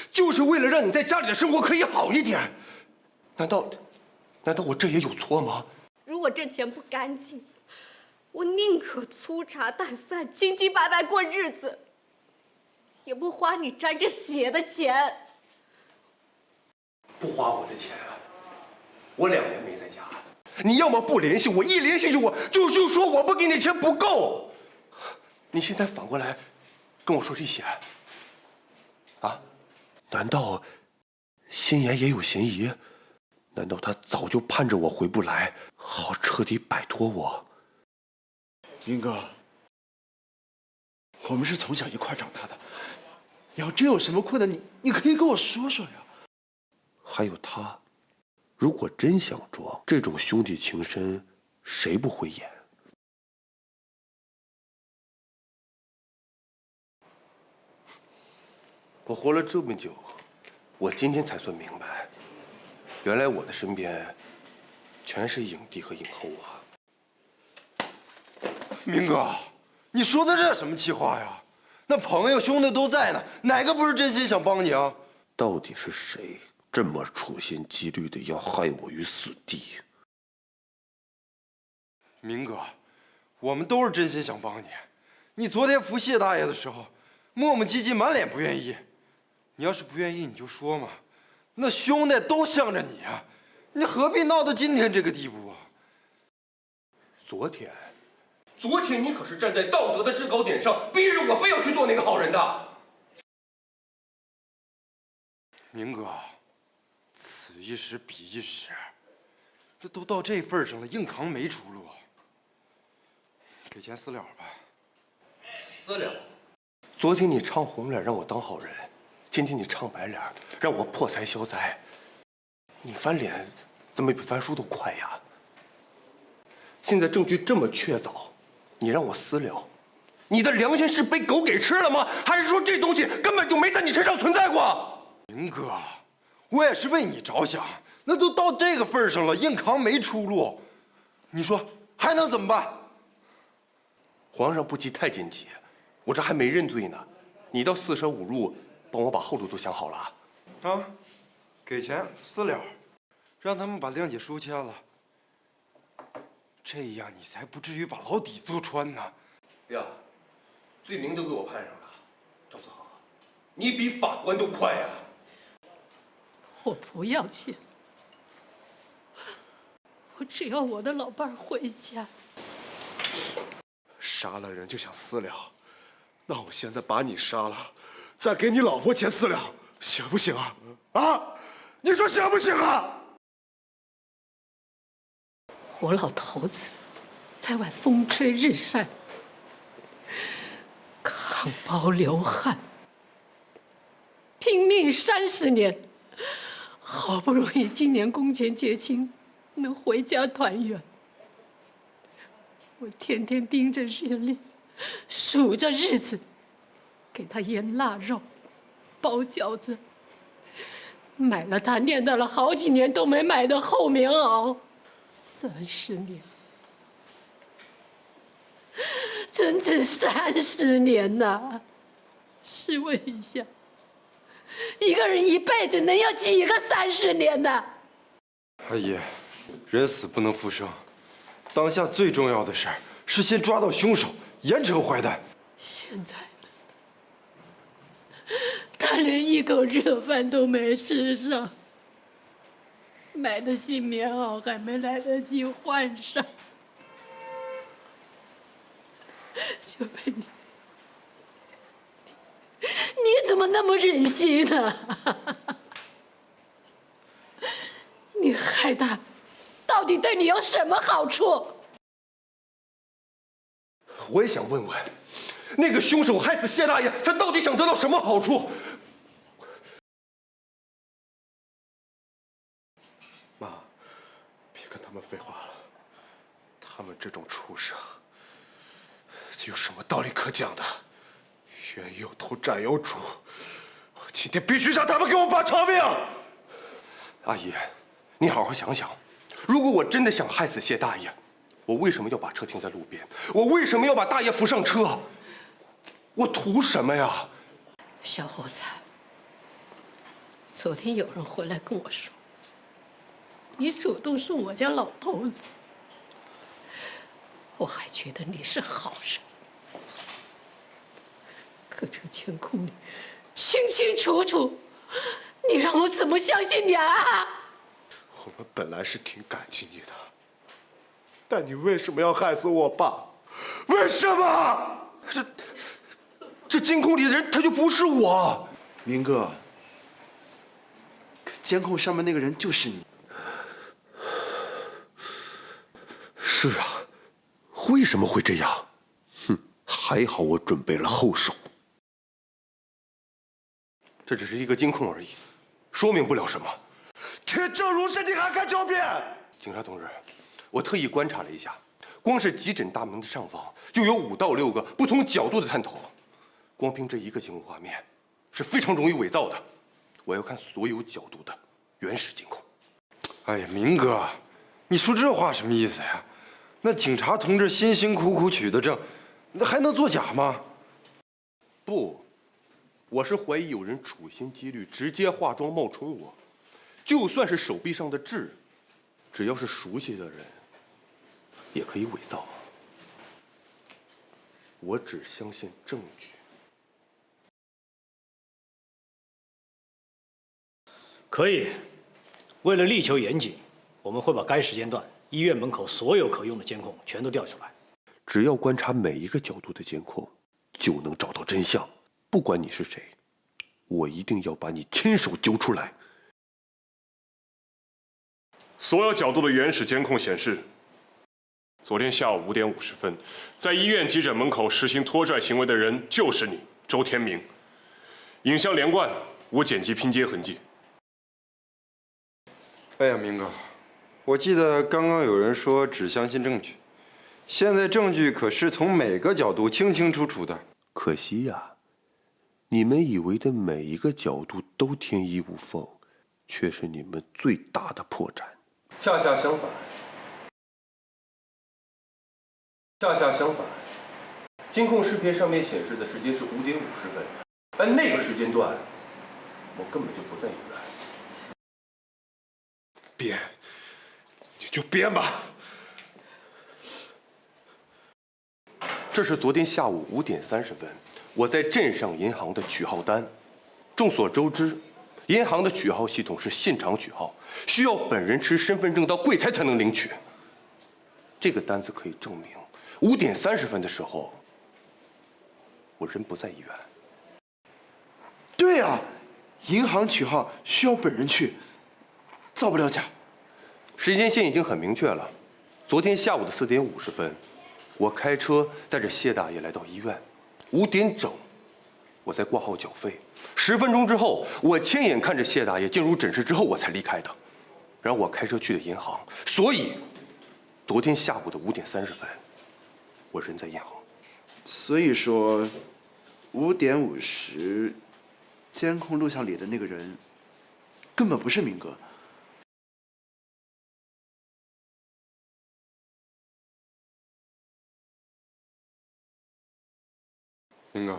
[SPEAKER 5] 就是为了让你在家里的生活可以好一点。难道我这也有错吗？
[SPEAKER 3] 如果这钱不干净，我宁可粗茶淡饭、清清白白过日子，也不花你沾着血的钱。
[SPEAKER 5] 不花我的钱啊！我2年没在家，你要么不联系我，一联系我就说我不给你钱不够。你现在反过来跟我说这些，啊？难道心妍也有嫌疑？难道他早就盼着我回不来，好彻底摆脱我？
[SPEAKER 10] 明哥，我们是从小一块长大的，你要真有什么困难，你可以跟我说说呀。
[SPEAKER 2] 还有他，如果真想装，这种兄弟情深，谁不会演？
[SPEAKER 5] 我活了这么久，我今天才算明白，原来我的身边全是影帝和影后啊！
[SPEAKER 1] 明哥，你说的这什么气话呀？那朋友兄弟都在呢，哪个不是真心想帮你啊？
[SPEAKER 2] 到底是谁这么处心积虑的要害我于死地？
[SPEAKER 1] 明哥，我们都是真心想帮你。你昨天扶谢大爷的时候，磨磨唧唧，满脸不愿意。你要是不愿意，你就说嘛。那兄弟都向着你啊，你何必闹到今天这个地步啊？
[SPEAKER 5] 昨天你可是站在道德的制高点上，逼着我非要去做那个好人的。
[SPEAKER 1] 明哥，此一时彼一时，这都到这份上了，硬扛没出路。给钱私了吧。
[SPEAKER 5] 私了？昨天你唱红脸让我当好人，今天你唱白脸让我破财消灾。你翻脸怎么比翻书都快呀？现在证据这么确凿，你让我私了，你的良心是被狗给吃了吗？还是说这东西根本就没在你身上存在过？
[SPEAKER 1] 明哥，我也是为你着想，那都到这个份上了，硬扛没出路，你说还能怎么办？
[SPEAKER 5] 皇上不急太监急，我这还没认罪呢，你倒四舍五入帮我把后路都想好了。
[SPEAKER 1] 啊，给钱私了，让他们把谅解书签了，这样你才不至于把牢底坐穿呢。
[SPEAKER 5] 呀，罪名都给我判上了，赵子豪，你比法官都快呀！
[SPEAKER 6] 我不要钱，我只要我的老伴儿回家。
[SPEAKER 5] 杀了人就想私了，那我现在把你杀了，再给你老婆钱私了，行不行啊？啊，你说行不行啊？
[SPEAKER 6] 我老头子在外风吹日晒，扛包流汗，拼命30年，好不容易今年工钱结清，能回家团圆。我天天盯着日历，数着日子，给他腌腊肉、包饺子，买了他念叨了好几年都没买的厚棉袄，30年，整整30年呐！试问一下，一个人一辈子能要几个30年呢？
[SPEAKER 1] 阿姨，人死不能复生，当下最重要的事儿是先抓到凶手，严惩坏蛋。
[SPEAKER 6] 现在呢，他连一口热饭都没吃上，买的新棉袄还没来得及换上，就被你怎么那么忍心呢？你害他，到底对你有什么好处？
[SPEAKER 2] 我也想问问，那个凶手害死谢大爷，他到底想得到什么好处？妈，别跟他们废话了，他们这种畜生，这有什么道理可讲的？冤有头，债有主，我今天必须让他们给我把偿命！阿姨，你好好想想，如果我真的想害死谢大爷，我为什么要把车停在路边？我为什么要把大爷扶上车？我图什么呀？
[SPEAKER 6] 小伙子，昨天有人回来跟我说，你主动送我家老头子，我还觉得你是好人。可这监控里清清楚楚，你让我怎么相信你啊？
[SPEAKER 2] 我们本来是挺感激你的，但你为什么要害死我爸？为什么？这监控里的人他就不是我，
[SPEAKER 10] 明哥。可监控上面那个人就是你。
[SPEAKER 2] 是啊，为什么会这样？哼，还好我准备了后手。这只是一个监控而已，说明不了什么。铁证如山，你还敢狡辩？警察同志，我特意观察了一下，光是急诊大门的上方就有5到6个不同角度的探头，光凭这一个监控画面是非常容易伪造的。我要看所有角度的原始监控。
[SPEAKER 1] 哎呀，明哥，你说这话什么意思呀？那警察同志辛辛苦苦取的证，那还能作假吗？
[SPEAKER 2] 不，我是怀疑有人处心积虑，直接化妆冒充我。就算是手臂上的痣，只要是熟悉的人，也可以伪造。我只相信证据。
[SPEAKER 12] 可以，为了力求严谨，我们会把该时间段医院门口所有可用的监控全都调出来。
[SPEAKER 2] 只要观察每一个角度的监控，就能找到真相。不管你是谁，我一定要把你亲手揪出来。
[SPEAKER 13] 所有角度的原始监控显示，昨天下午5点50分，在医院急诊门口实行拖拽行为的人就是你，周天明。影像连贯，无剪辑拼接痕迹。
[SPEAKER 1] 哎呀，明哥，我记得刚刚有人说只相信证据，现在证据可是从每个角度清清楚楚的。
[SPEAKER 2] 可惜呀，你们以为的每一个角度都天衣无缝，却是你们最大的破绽。恰恰相反，监控视频上面显示的时间是5点50分，而那个时间段，我根本就不在医院。编，你就编吧。这是昨天下午5点30分，我在镇上银行的取号单。众所周知，银行的取号系统是现场取号，需要本人持身份证到柜台才能领取。这个单子可以证明，5点30分的时候，我人不在医院。
[SPEAKER 10] 对呀，银行取号需要本人去，造不了假。
[SPEAKER 2] 时间线已经很明确了，昨天下午的4点50分，我开车带着谢大爷来到医院，5点整，我在挂号缴费。10分钟之后，我亲眼看着谢大爷进入诊室之后，我才离开的。然后我开车去的银行，所以昨天下午的5点30分，我人在银行。
[SPEAKER 10] 所以说，5点50，监控录像里的那个人根本不是明哥。
[SPEAKER 1] 明哥，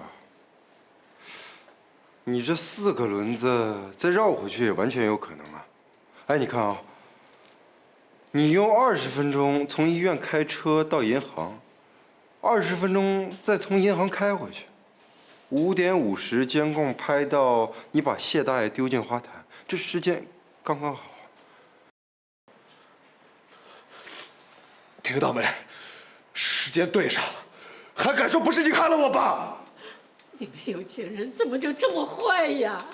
[SPEAKER 1] 你这4个轮子再绕回去也完全有可能啊！哎，你看啊，你用20分钟从医院开车到银行，20分钟再从银行开回去，5点50监控拍到你把谢大爷丢进花坛，这时间刚刚好。
[SPEAKER 5] 听到没？时间对上了，还敢说不是你害了我爸？
[SPEAKER 6] 你们有钱人怎么就这么坏呀？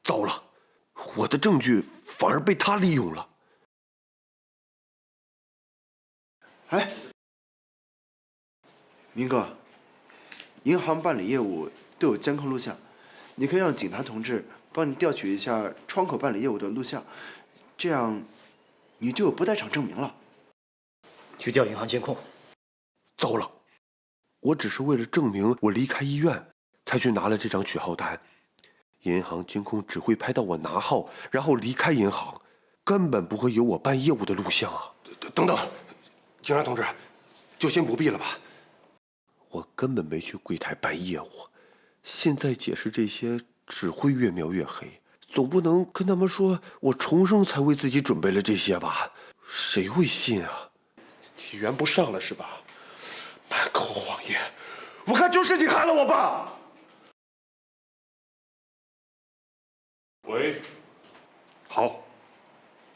[SPEAKER 2] 糟了，我的证据反而被他利用了。
[SPEAKER 10] 哎，明哥，银行办理业务都有监控录像，你可以让警察同志帮你调取一下窗口办理业务的录像，这样你就有不在场证明了。
[SPEAKER 12] 去调银行监控。
[SPEAKER 2] 糟了，我只是为了证明我离开医院，才去拿了这张取号单。银行监控只会拍到我拿号，然后离开银行，根本不会有我办业务的录像啊！
[SPEAKER 5] 等等，警察同志，就先不必了吧？
[SPEAKER 2] 我根本没去柜台办业务，现在解释这些只会越描越黑。总不能跟他们说我重生才为自己准备了这些吧？谁会信啊？
[SPEAKER 5] 你圆不上了是吧？满口谎言，我看就是你害了我爸！
[SPEAKER 13] 喂，好，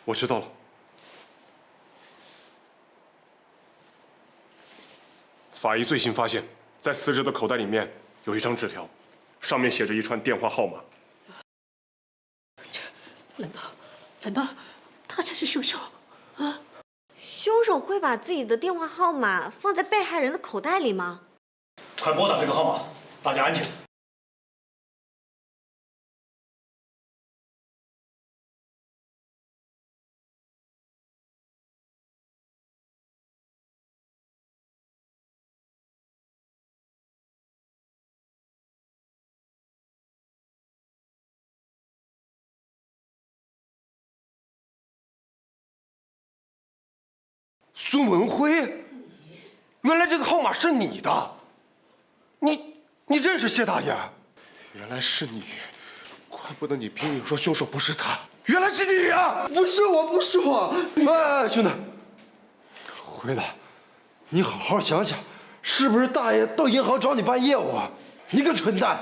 [SPEAKER 13] 我知道了。法医最新发现，在死者的口袋里面有一张纸条，上面写着一串电话号码。
[SPEAKER 6] 难道他才是凶手啊？
[SPEAKER 3] 凶手会把自己的电话号码放在被害人的口袋里吗？
[SPEAKER 12] 快拨打这个号码，大家安静。
[SPEAKER 5] 孙文辉，原来这个号码是你的，你认识谢大爷？原来是你，怪不得你拼命说凶手不是他，原来是你呀！
[SPEAKER 10] 不是我，不是我！
[SPEAKER 1] 哎，兄弟，辉子，你好好想想，是不是大爷到银行找你办业务啊？你个蠢蛋，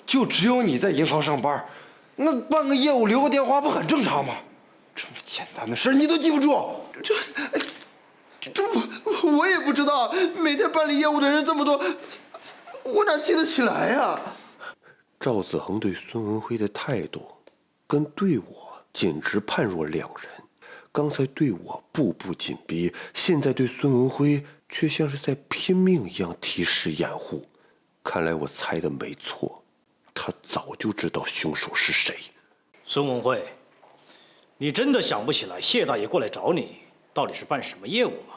[SPEAKER 1] 就只有你在银行上班，那办个业务留个电话不很正常吗？这么简单的事你都记不住，
[SPEAKER 10] 我也不知道，每天办理业务的人这么多，我哪记得起来呀？
[SPEAKER 2] 赵子恒对孙文辉的态度，跟对我简直判若两人。刚才对我步步紧逼，现在对孙文辉却像是在拼命一样提示掩护。看来我猜的没错，他早就知道凶手是谁。
[SPEAKER 12] 孙文辉，你真的想不起来谢大爷过来找你到底是办什么业务吗？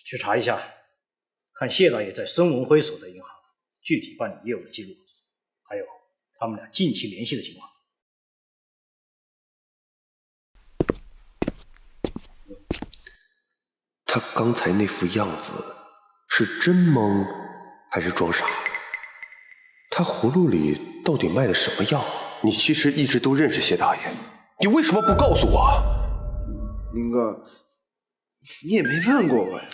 [SPEAKER 12] 去查一下，看谢大爷在孙文辉所在银行具体办理业务的记录，还有他们俩近期联系的情况。
[SPEAKER 2] 他刚才那副样子是真懵还是装傻？他葫芦里到底卖的什么药？你其实一直都认识谢大爷，你为什么不告诉我？
[SPEAKER 10] 明哥，你也没问过我呀。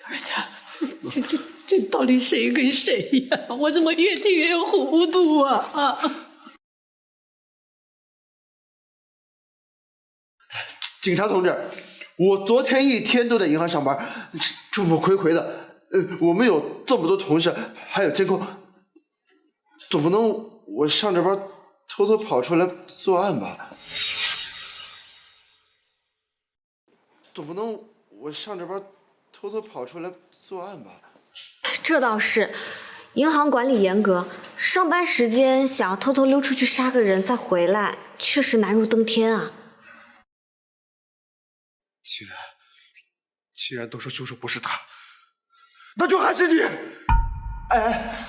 [SPEAKER 6] 儿子，这到底谁跟谁呀？我怎么越听越糊涂啊！
[SPEAKER 10] 警察同志，我昨天一天都在银行上班，众目睽睽的，我们有这么多同事，还有监控，总不能我上着班偷偷跑出来作案吧？总不能我上着班偷偷偷跑出来作案吧？
[SPEAKER 3] 这倒是，银行管理严格，上班时间想要偷偷溜出去杀个人再回来，确实难如登天啊。
[SPEAKER 5] 既然都说凶手不是他，那就还是你。
[SPEAKER 10] 哎，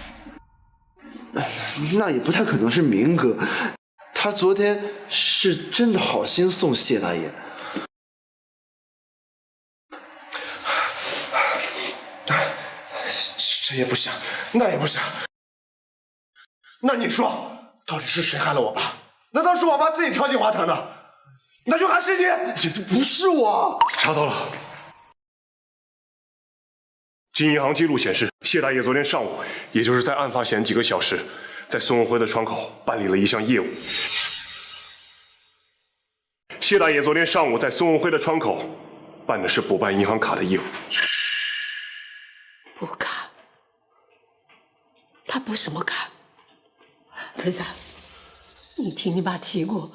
[SPEAKER 10] 那也不太可能是明哥，他昨天是真的好心送谢大爷。
[SPEAKER 5] 这也不行，那也不行。那你说，到底是谁害了我爸？难道是我爸自己跳进花坛的？那就还是你，
[SPEAKER 10] 不是我。
[SPEAKER 13] 查到了，经银行记录显示，谢大爷昨天上午，也就是在案发前几个小时，在孙文辉的窗口办理了一项业务。谢大爷昨天上午在孙文辉的窗口办的是补办银行卡的业务。
[SPEAKER 6] 补卡？他补什么卡？儿子，你听你爸提过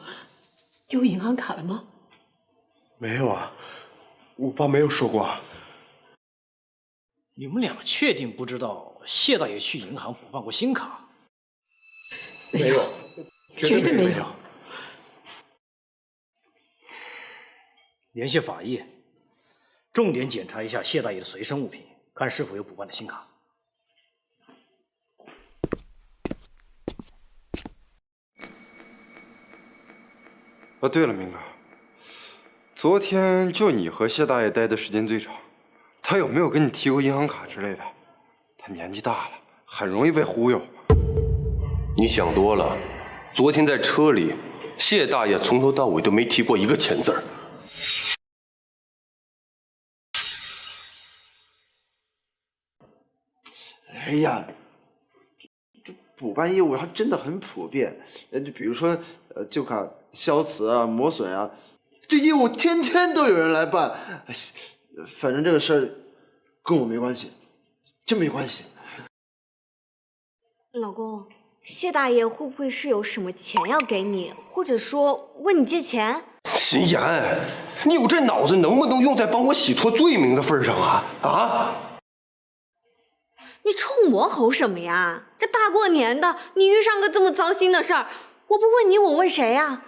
[SPEAKER 6] 丢银行卡了吗？
[SPEAKER 5] 没有啊，我爸没有说过啊。
[SPEAKER 12] 你们俩确定不知道谢大爷去银行补办过新卡？
[SPEAKER 6] 没有，绝对没有。
[SPEAKER 12] 联系法医，重点检查一下谢大爷的随身物品，看是否有补办的新卡。
[SPEAKER 1] 啊，对了，明哥，昨天就你和谢大爷待的时间最长，他有没有跟你提过银行卡之类的？他年纪大了，很容易被忽悠。
[SPEAKER 2] 你想多了，昨天在车里，谢大爷从头到尾都没提过一个钱字儿。
[SPEAKER 10] 哎呀，这补办业务还真的很普遍，就比如说旧卡消磁啊、磨损啊，这业务天天都有人来办。反正这个事儿跟我没关系，真没关系。
[SPEAKER 3] 老公，谢大爷会不会是有什么钱要给你，或者说问你借钱？
[SPEAKER 2] 秦岩，你有这脑子能不能用在帮我洗脱罪名的份上啊？啊！
[SPEAKER 3] 你冲我吼什么呀？这大过年的，你遇上个这么糟心的事儿，我不问你，我问谁呀？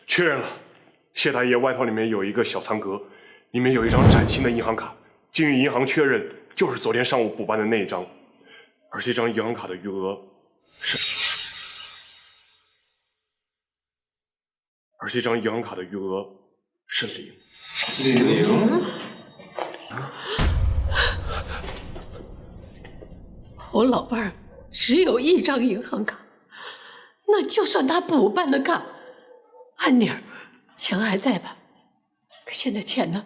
[SPEAKER 13] 确认了，谢大爷外套里面有一个小藏格，里面有一张崭新的银行卡，经与银行确认，就是昨天上午补办的那一张，而这张银行卡的余额是0。
[SPEAKER 10] 0？
[SPEAKER 6] 我老伴儿只有一张银行卡，那就算他补办的卡，按理儿钱还在吧？可现在钱呢？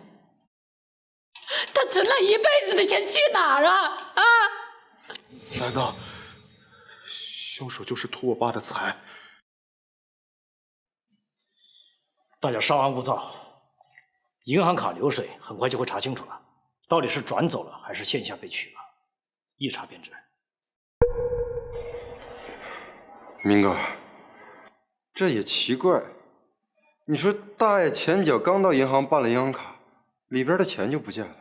[SPEAKER 6] 他存了一辈子的钱去哪儿啊？啊！
[SPEAKER 5] 难道凶手就是图我爸的财？
[SPEAKER 12] 大家稍安勿躁，银行卡流水很快就会查清楚了，到底是转走了还是线下被取了，一查便知。
[SPEAKER 1] 明哥，这也奇怪，你说大爷前脚刚到银行办了银行卡，里边的钱就不见了，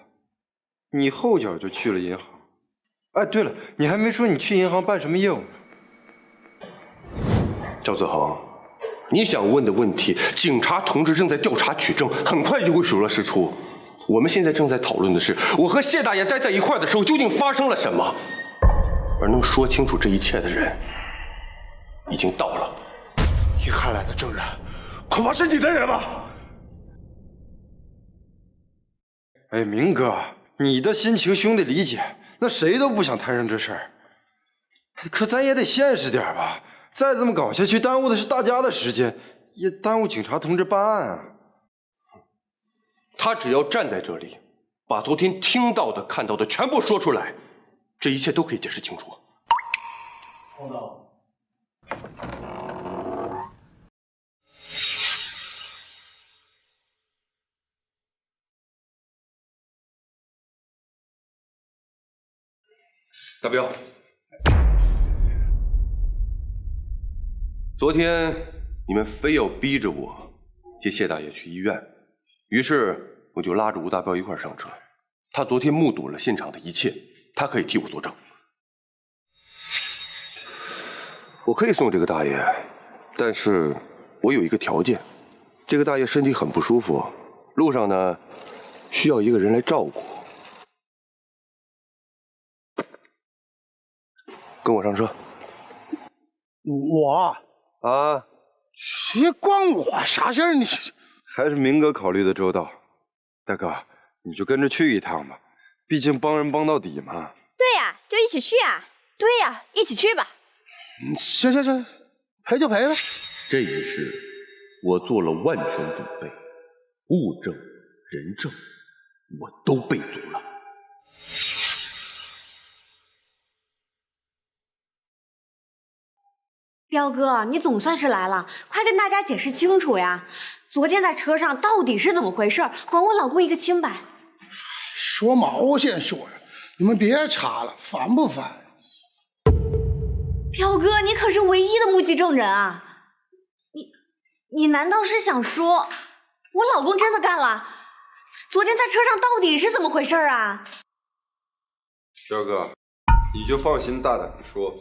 [SPEAKER 1] 你后脚就去了银行。哎，对了，你还没说你去银行办什么业务呢？
[SPEAKER 2] 赵子恒，你想问的问题，警察同志正在调查取证，很快就会水落石出。我们现在正在讨论的是，我和谢大爷待在一块的时候究竟发生了什么，而能说清楚这一切的人已经到了。
[SPEAKER 5] 你害来的证人，恐怕是你的人吧？
[SPEAKER 1] 哎，明哥，你的心情兄弟理解，那谁都不想摊上这事儿。可咱也得现实点吧，再这么搞下去，耽误的是大家的时间，也耽误警察同志办案啊。
[SPEAKER 2] 他只要站在这里，把昨天听到的、看到的全部说出来，这一切都可以解释清楚。
[SPEAKER 12] 碰到。
[SPEAKER 2] 大彪，昨天你们非要逼着我接谢大爷去医院，于是我就拉着吴大彪一块上车。他昨天目睹了现场的一切，他可以替我作证。我可以送这个大爷，但是我有一个条件，这个大爷身体很不舒服，路上呢需要一个人来照顾。跟我上车。
[SPEAKER 5] 我
[SPEAKER 1] 啊，
[SPEAKER 5] 谁管我啥事儿？你
[SPEAKER 1] 还是明哥考虑的周到。大哥，你就跟着去一趟吧，毕竟帮人帮到底嘛。
[SPEAKER 8] 对呀，就一起去啊！
[SPEAKER 7] 对呀，一起去吧。
[SPEAKER 5] 行，赔就赔吧。
[SPEAKER 2] 这一事我做了万全准备，物证、人证我都备足了。
[SPEAKER 3] 彪哥，你总算是来了，快跟大家解释清楚呀！昨天在车上到底是怎么回事？还我老公一个清白。
[SPEAKER 5] 说毛线说呀！你们别插了，烦不烦？
[SPEAKER 3] 彪哥，你可是唯一的目击证人啊！你难道是想说我老公真的干了？昨天在车上到底是怎么回事啊？
[SPEAKER 1] 彪哥，你就放心大胆的说。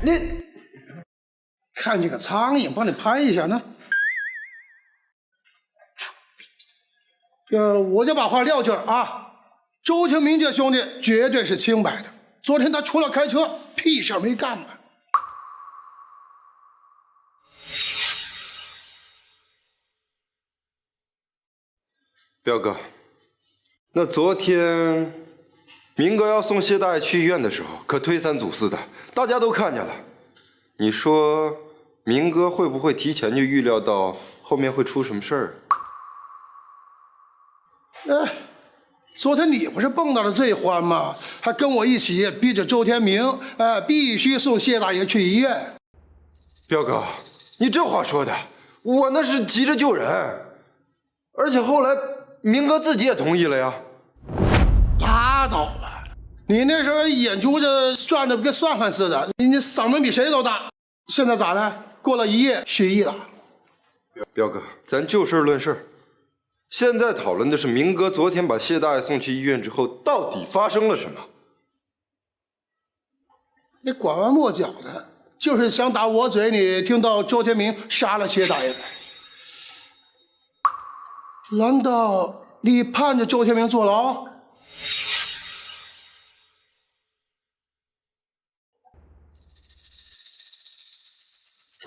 [SPEAKER 5] 你看见个苍蝇，帮你拍一下呢。我就把话撂这儿啊，周天明这兄弟绝对是清白的。昨天他除了开车，屁事儿没干嘛。
[SPEAKER 1] 彪哥，那昨天明哥要送谢大爷去医院的时候，可推三阻四的，大家都看见了。你说明哥会不会提前就预料到后面会出什么事儿？
[SPEAKER 5] 昨天你不是蹦跶的最欢吗？还跟我一起逼着周天明，必须送谢大爷去医院。
[SPEAKER 1] 彪哥，你这话说的，我那是急着救人，而且后来明哥自己也同意了呀。
[SPEAKER 5] 拉倒吧，你那时候眼珠子转的跟算盘似的，你嗓门比谁都大。现在咋了？过了一夜失忆了。
[SPEAKER 1] 彪哥，咱就事论事。现在讨论的是明哥昨天把谢大爷送去医院之后，到底发生了什么？
[SPEAKER 5] 你拐弯抹角的，就是想打我嘴里听到周天明杀了谢大爷。难道你盼着周天明坐牢？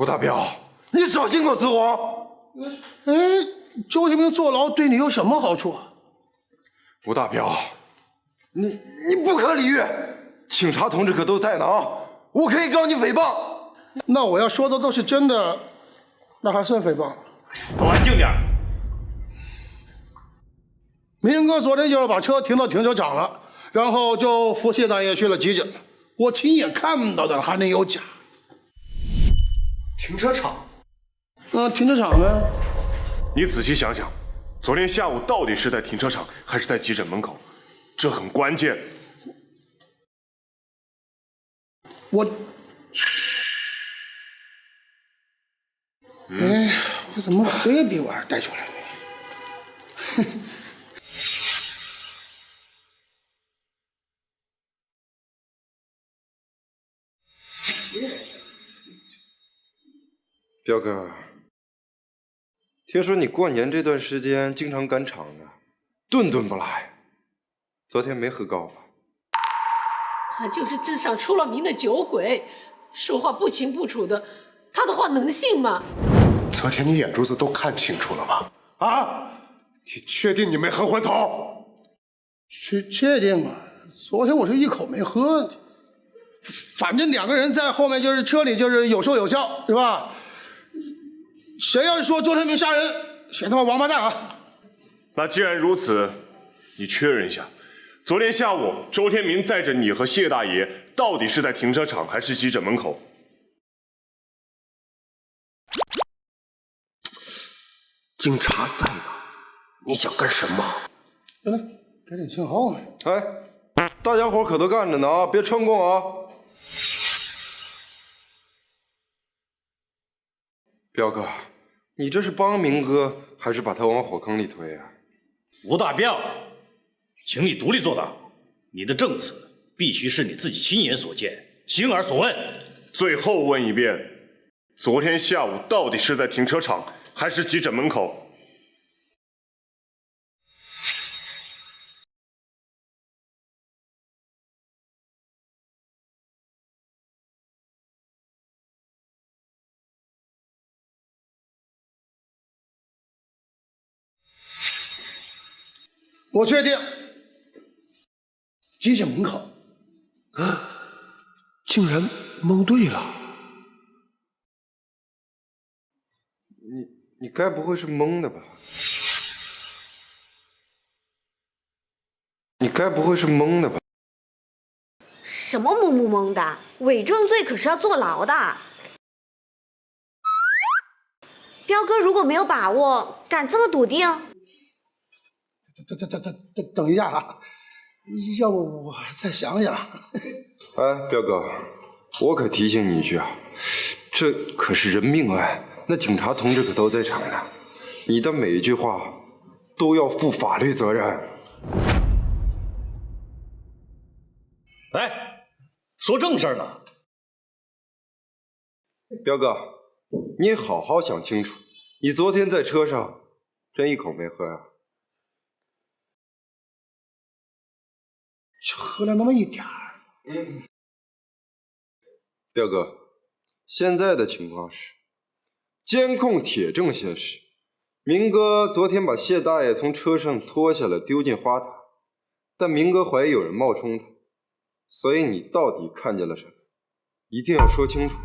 [SPEAKER 1] 吴大彪，你少信口雌黄！
[SPEAKER 5] 周天明坐牢对你有什么好处？
[SPEAKER 1] 吴大彪，你不可理喻！警察同志可都在呢啊！我可以告你诽谤。
[SPEAKER 5] 那我要说的都是真的，那还算诽谤？
[SPEAKER 12] 都安静点。
[SPEAKER 5] 明哥昨天就是把车停到停车场了，然后就扶谢大爷去了急诊。我亲眼看到的，还能有假？
[SPEAKER 12] 停车场？
[SPEAKER 5] 停车场呢？
[SPEAKER 13] 你仔细想想，昨天下午到底是在停车场还是在急诊门口？这很关键。
[SPEAKER 5] 我怎么把这逼玩意儿带出来呢？
[SPEAKER 1] 彪哥，听说你过年这段时间经常赶场呢，顿顿不来。昨天没喝高吧？
[SPEAKER 6] 他就是镇上出了名的酒鬼，说话不清不楚的，他的话能信吗？
[SPEAKER 14] 昨天你眼珠子都看清楚了吗？啊，你确定你没喝昏头？
[SPEAKER 5] 确定啊！昨天我是一口没喝，反正两个人在后面，就是车里就是有说有笑，是吧？谁要是说周天明杀人，谁他妈王八蛋啊！
[SPEAKER 13] 那既然如此，你确认一下，昨天下午周天明载着你和谢大爷，到底是在停车场还是急诊门口？
[SPEAKER 2] 警察在呢，你想干什么？
[SPEAKER 5] 来，赶紧信号呢！
[SPEAKER 1] 大家伙可都干着呢啊，别串供啊！彪哥，你这是帮明哥，还是把他往火坑里推啊？
[SPEAKER 12] 吴大彪，请你独立作答，你的证词必须是你自己亲眼所见、亲耳所闻。
[SPEAKER 13] 最后问一遍，昨天下午到底是在停车场还是急诊门口？
[SPEAKER 5] 我确定，急诊门口。
[SPEAKER 2] 竟然蒙对了。
[SPEAKER 1] 你该不会是蒙的吧？你该不会是蒙的吧？
[SPEAKER 3] 什么蒙不蒙的？伪证罪可是要坐牢的。彪哥如果没有把握，敢这么笃定？
[SPEAKER 5] 等一下啊，要不我再想想。
[SPEAKER 1] 哎，彪哥，我可提醒你一句啊，这可是人命案，那警察同志可都在场呢，你的每一句话都要负法律责任。
[SPEAKER 12] 哎，说正事呢。
[SPEAKER 1] 彪哥，你好好想清楚，你昨天在车上真一口没喝呀？
[SPEAKER 5] 就喝了那么一点儿。
[SPEAKER 1] 彪哥，现在的情况是，监控铁证显示，明哥昨天把谢大爷从车上拖下来丢进花坛，但明哥怀疑有人冒充他，所以你到底看见了什么？一定要说清楚。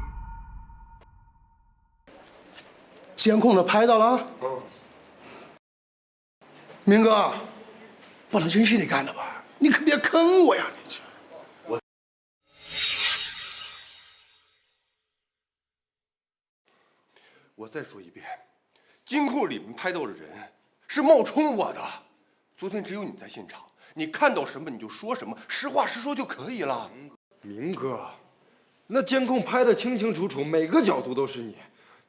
[SPEAKER 5] 监控都拍到了。明哥，不能真是你干的吧？你可别坑我呀！你这，
[SPEAKER 11] 我再说一遍，监控里面拍到的人是冒充我的。昨天只有你在现场，你看到什么你就说什么，实话实说就可以了。
[SPEAKER 1] 明哥，那监控拍得清清楚楚，每个角度都是你，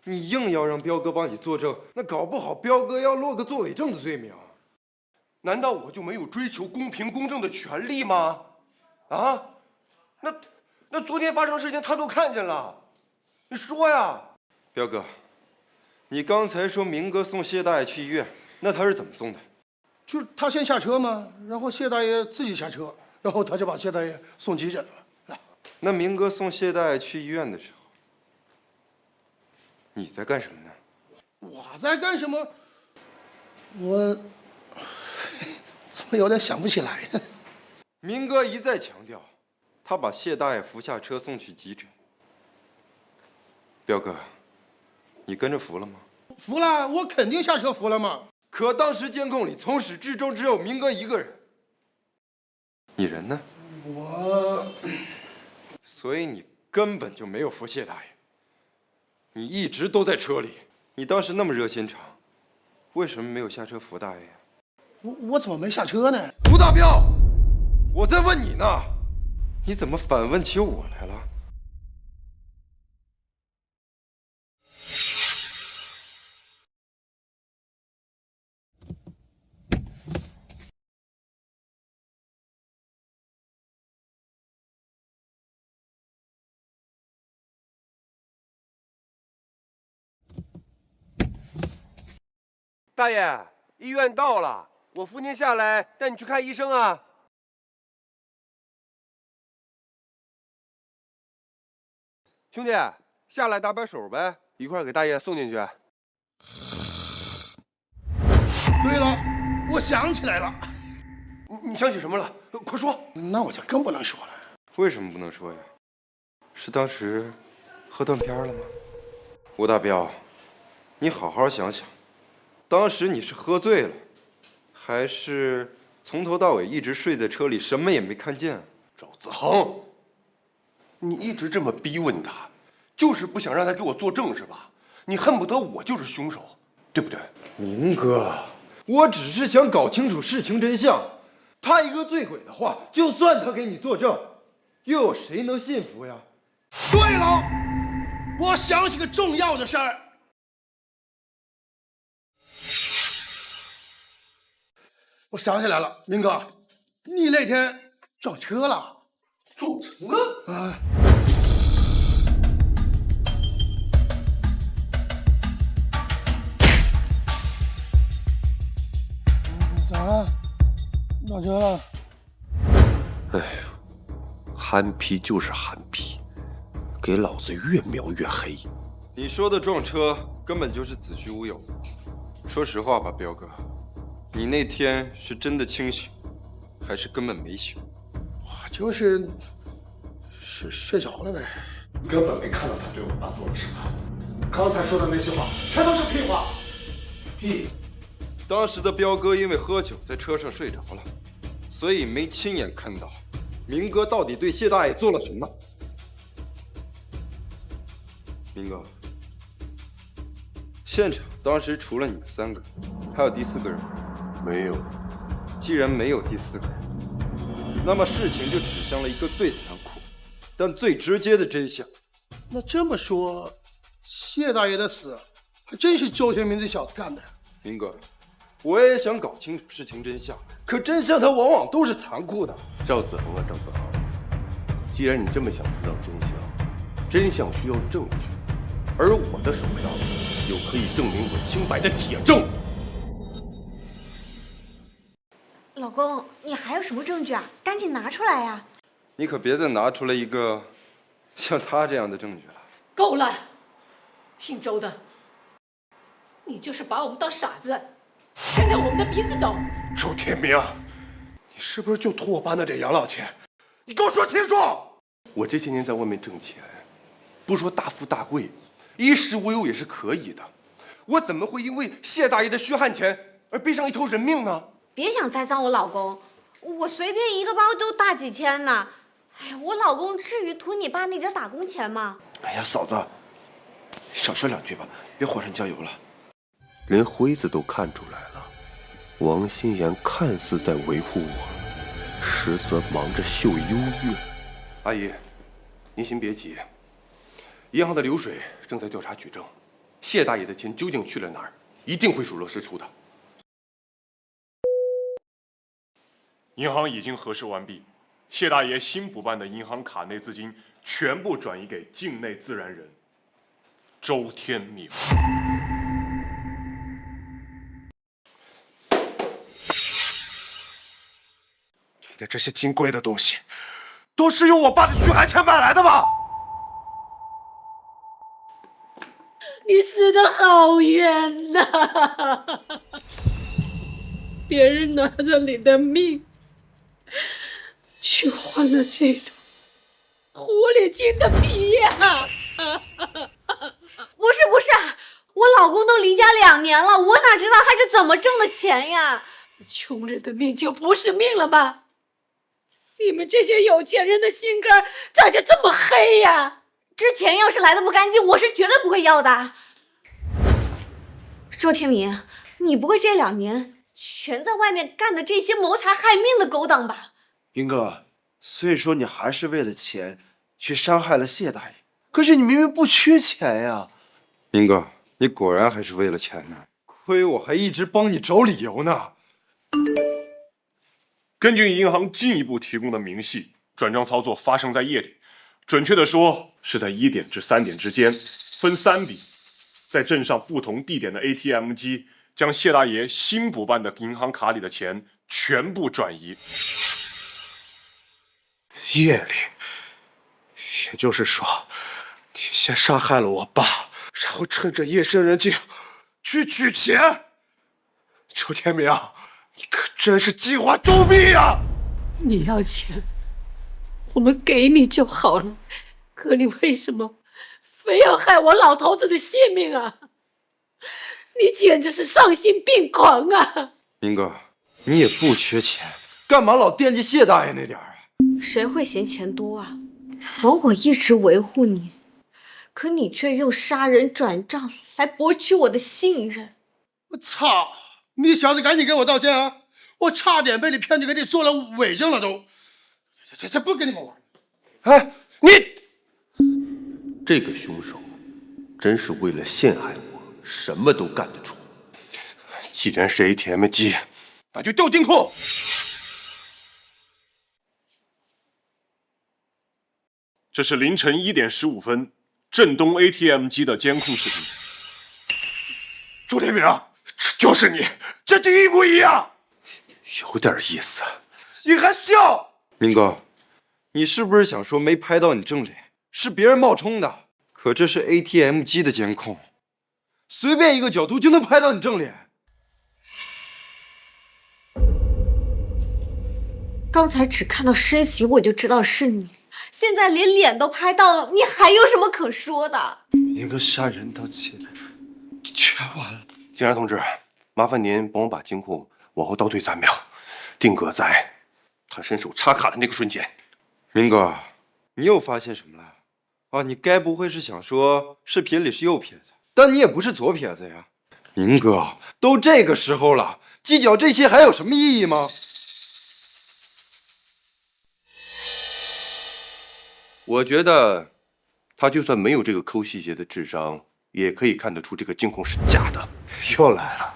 [SPEAKER 1] 你硬要让彪哥帮你作证，那搞不好彪哥要落个作伪证的罪名。
[SPEAKER 11] 难道我就没有追求公平公正的权利吗？啊？那昨天发生的事情他都看见了，你说呀？
[SPEAKER 1] 彪哥，你刚才说明哥送谢大爷去医院，那他是怎么送的？
[SPEAKER 5] 就是他先下车嘛，然后谢大爷自己下车，然后他就把谢大爷送急诊了。
[SPEAKER 1] 那明哥送谢大爷去医院的时候，你在干什么呢？
[SPEAKER 5] 我在干什么？我怎么有点想不起来呢？
[SPEAKER 1] 明哥一再强调，他把谢大爷扶下车送去急诊。彪哥，你跟着扶了吗？
[SPEAKER 5] 扶了，我肯定下车扶了嘛。
[SPEAKER 1] 可当时监控里从始至终只有明哥一个人，你人呢？
[SPEAKER 5] 我，
[SPEAKER 1] 所以你根本就没有扶谢大爷，你一直都在车里。你当时那么热心肠，为什么没有下车扶大爷呀？
[SPEAKER 5] 我怎么没下车呢？
[SPEAKER 1] 吴大彪，我在问你呢，你怎么反问起我来了？
[SPEAKER 11] 大爷，医院到了，我扶您下来，带你去看医生啊。兄弟，下来搭把手呗，一块儿给大爷送进去。
[SPEAKER 5] 对了，我想起来了。
[SPEAKER 11] 你想起什么了？快说。
[SPEAKER 5] 那我就更不能说了。
[SPEAKER 1] 为什么不能说呀？是当时喝断片了吗？吴大彪，你好好想想，当时你是喝醉了，还是从头到尾一直睡在车里，什么也没看见？
[SPEAKER 11] 赵子恒，你一直这么逼问他，就是不想让他给我作证是吧？你恨不得我就是凶手，对不对？
[SPEAKER 1] 明哥，我只是想搞清楚事情真相。他一个醉鬼的话，就算他给你作证，又有谁能信服呀？
[SPEAKER 5] 对了，我想起个重要的事儿。我想起来了，明哥，你那天撞车了。
[SPEAKER 14] 撞车？
[SPEAKER 5] 啊！咋了？撞车了？
[SPEAKER 2] 哎呀，憨批就是憨批，给老子越描越黑。
[SPEAKER 1] 你说的撞车根本就是子虚乌有。说实话吧，彪哥，你那天是真的清醒，还是根本没醒？
[SPEAKER 5] 我就是睡着了呗，
[SPEAKER 14] 根本没看到他对我爸做了什么。刚才说的那些话全都是屁话。
[SPEAKER 1] 屁！当时的彪哥因为喝酒在车上睡着了，所以没亲眼看到明哥到底对谢大爷做了什么。明哥，现场当时除了你们3个，还有第4个人吗？
[SPEAKER 2] 没有。
[SPEAKER 1] 既然没有第4个人，那么事情就指向了一个最残酷但最直接的真相。
[SPEAKER 5] 那这么说，谢大爷的死还真是周天明这小子干的呀？
[SPEAKER 1] 明哥，我也想搞清楚事情真相，可真相它往往都是残酷的。
[SPEAKER 2] 赵子恒啊，赵子恒，既然你这么想知道真相，真相需要证据，而我的手上有可以证明我清白的铁证。
[SPEAKER 3] 老公，你还有什么证据啊？赶紧拿出来呀！
[SPEAKER 1] 你可别再拿出来一个像他这样的证据了。
[SPEAKER 6] 够了，姓周的，你就是把我们当傻子，牵着我们的鼻子走。
[SPEAKER 14] 周天明，你是不是就图我爸那点养老钱？你给我说清楚！
[SPEAKER 2] 我这些年在外面挣钱，不说大富大贵，衣食无忧也是可以的。
[SPEAKER 11] 我怎么会因为谢大爷的血汗钱而背上一条人命呢？
[SPEAKER 3] 别想栽赃我老公，我随便一个包都大几千呢。哎呀，我老公至于图你爸那点打工钱吗？
[SPEAKER 10] 哎呀，嫂子，少说2句吧，别火上浇油了。
[SPEAKER 2] 连辉子都看出来了，王心妍看似在维护我，实则忙着秀优越。
[SPEAKER 11] 阿姨，您先别急，银行的流水正在调查举证，谢大爷的钱究竟去了哪儿，一定会水落石出的。
[SPEAKER 13] 银行已经核实完毕，谢大爷新补办的银行卡内资金全部转移给境内自然人周天明。
[SPEAKER 14] 你的这些金贵的东西，都是用我爸的血汗钱买来的吧？
[SPEAKER 6] 你死得好冤呐！别人拿着你的命，去换了这种狐狸精的皮呀！
[SPEAKER 3] 不是，我老公都离家2年了，我哪知道他是怎么挣的钱呀？
[SPEAKER 6] 穷人的命就不是命了吗？你们这些有钱人的心肝咋就这么黑呀？
[SPEAKER 3] 这钱要是来的不干净，我是绝对不会要的。周天明，你不会这2年全在外面干的这些谋财害命的勾当吧？
[SPEAKER 10] 明哥，所以说你还是为了钱去伤害了谢大爷，可是你明明不缺钱呀。
[SPEAKER 1] 明哥，你果然还是为了钱呢，亏我还一直帮你找理由呢。
[SPEAKER 13] 根据银行进一步提供的明细，转账操作发生在夜里，准确的说是在1点至3点之间，分3笔，在镇上不同地点的 ATM 机将谢大爷新补办的银行卡里的钱全部转移。
[SPEAKER 14] 夜里，也就是说，你先杀害了我爸，然后趁着夜深人静去取钱。周天明，你可真是计划周密呀！
[SPEAKER 6] 你要钱，我们给你就好了，可你为什么非要害我老头子的性命啊？你简直是丧心病狂啊！
[SPEAKER 1] 明哥，你也不缺钱，干嘛老惦记谢大爷那点儿啊？
[SPEAKER 3] 谁会嫌钱多啊？我一直维护你，可你却用杀人转账来博取我的信任。
[SPEAKER 5] 我操！你小子赶紧给我道歉啊！我差点被你骗去给你做了伪证了都。这不跟你们玩。
[SPEAKER 14] 哎，你
[SPEAKER 2] 这个凶手真是为了陷害我，什么都干得出。
[SPEAKER 14] 既然是 ATM 机，
[SPEAKER 11] 俺就调监控。
[SPEAKER 13] 这是凌晨1点15分，镇东 ATM 机的监控视频。
[SPEAKER 14] 周天明，这就是你，这就一模一样。有点意思，你还笑？
[SPEAKER 1] 明哥，你是不是想说没拍到你正脸，是别人冒充的？可这是 ATM 机的监控，随便一个角度就能拍到你正脸。
[SPEAKER 3] 刚才只看到身形我就知道是你，现在连脸都拍到了，你还有什么可说的？
[SPEAKER 14] 明哥杀人到起来，全完了。
[SPEAKER 11] 警察同志，麻烦您帮我把监控往后倒退3秒，定格在他伸手插卡的那个瞬间。
[SPEAKER 1] 明哥，你又发现什么了？啊，你该不会是想说视频里是右撇子，但你也不是左撇子呀？明哥，都这个时候了，计较这些还有什么意义吗？
[SPEAKER 11] 我觉得，他就算没有这个抠细节的智商，也可以看得出这个监控是假的。
[SPEAKER 14] 又来了，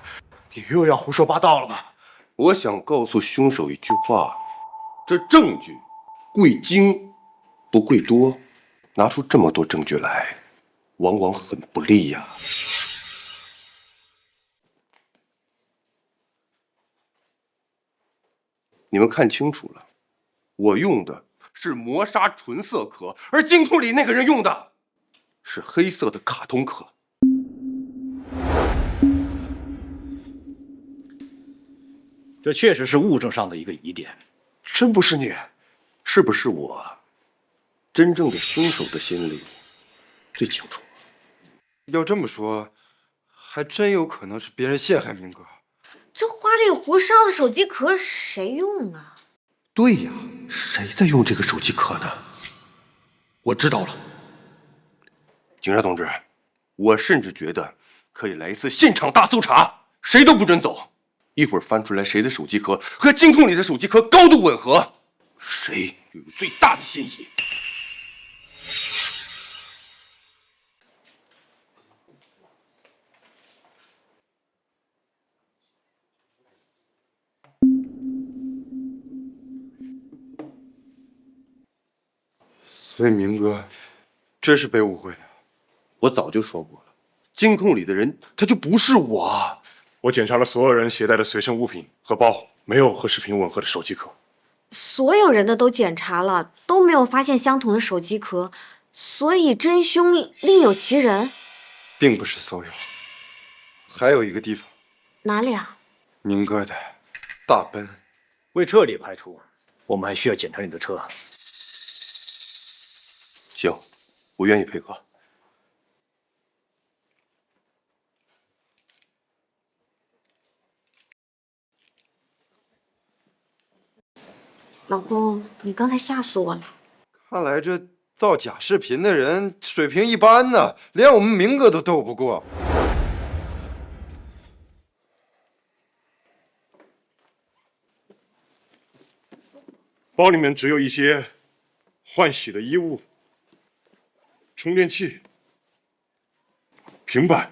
[SPEAKER 14] 你又要胡说八道了吧？
[SPEAKER 11] 我想告诉凶手一句话：这证据贵精不贵多，拿出这么多证据来，往往很不利呀。你们看清楚了，我用的是磨砂纯色壳，而监控里那个人用的是黑色的卡通壳。
[SPEAKER 12] 这确实是物证上的一个疑点。
[SPEAKER 14] 真不是你，
[SPEAKER 11] 是不是我？真正的凶手的心里最清楚。
[SPEAKER 1] 要这么说，还真有可能是别人陷害明哥。
[SPEAKER 3] 这花里胡哨的手机壳谁用啊？
[SPEAKER 11] 对呀，谁在用这个手机壳呢？我知道了，警察同志，我甚至觉得可以来一次现场大搜查，谁都不准走。一会儿翻出来谁的手机壳和监控里的手机壳高度吻合，谁就有最大的嫌疑。
[SPEAKER 1] 所以明哥，这是被误会的。
[SPEAKER 11] 我早就说过了，监控里的人他就不是我。
[SPEAKER 13] 我检查了所有人携带的随身物品和包，没有和视频吻合的手机壳。
[SPEAKER 3] 所有人的都检查了，都没有发现相同的手机壳，所以真凶另有其人。
[SPEAKER 1] 并不是所有，还有一个地方。
[SPEAKER 3] 哪里啊？
[SPEAKER 1] 明哥的大奔。
[SPEAKER 12] 为彻底排除，我们还需要检查你的车。
[SPEAKER 11] 行，我愿意配合。
[SPEAKER 3] 老公，你刚才吓死我了。
[SPEAKER 1] 看来这造假视频的人水平一般呢，连我们明哥都斗不过。
[SPEAKER 13] 包里面只有一些换洗的衣物、充电器、平板。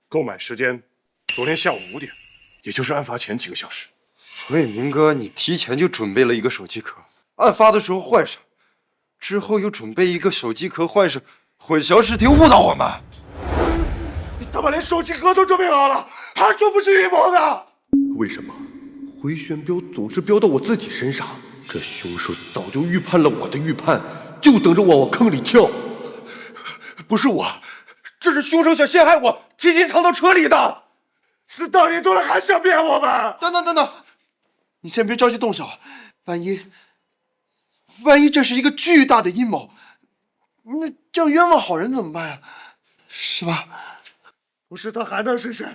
[SPEAKER 13] 购买时间，昨天下午5点，也就是案发前几个小时。
[SPEAKER 1] 所以明哥，你提前就准备了一个手机壳，案发的时候换上，之后又准备一个手机壳换上，混淆视听误导我们。
[SPEAKER 14] 你他妈连手机壳都准备好了，还说不是预谋的？
[SPEAKER 11] 为什么回旋镖总是镖到我自己身上？这凶手早就预判了我的预判，就等着往我坑里跳。
[SPEAKER 14] 不是我，这是凶手想陷害我，提前藏到车里的。死到你多了，还想骗我们？等等等等，你先别着急动手，万一这是一个巨大的阴谋，那这样冤枉好人怎么办呀？是吧？不是他还能是谁？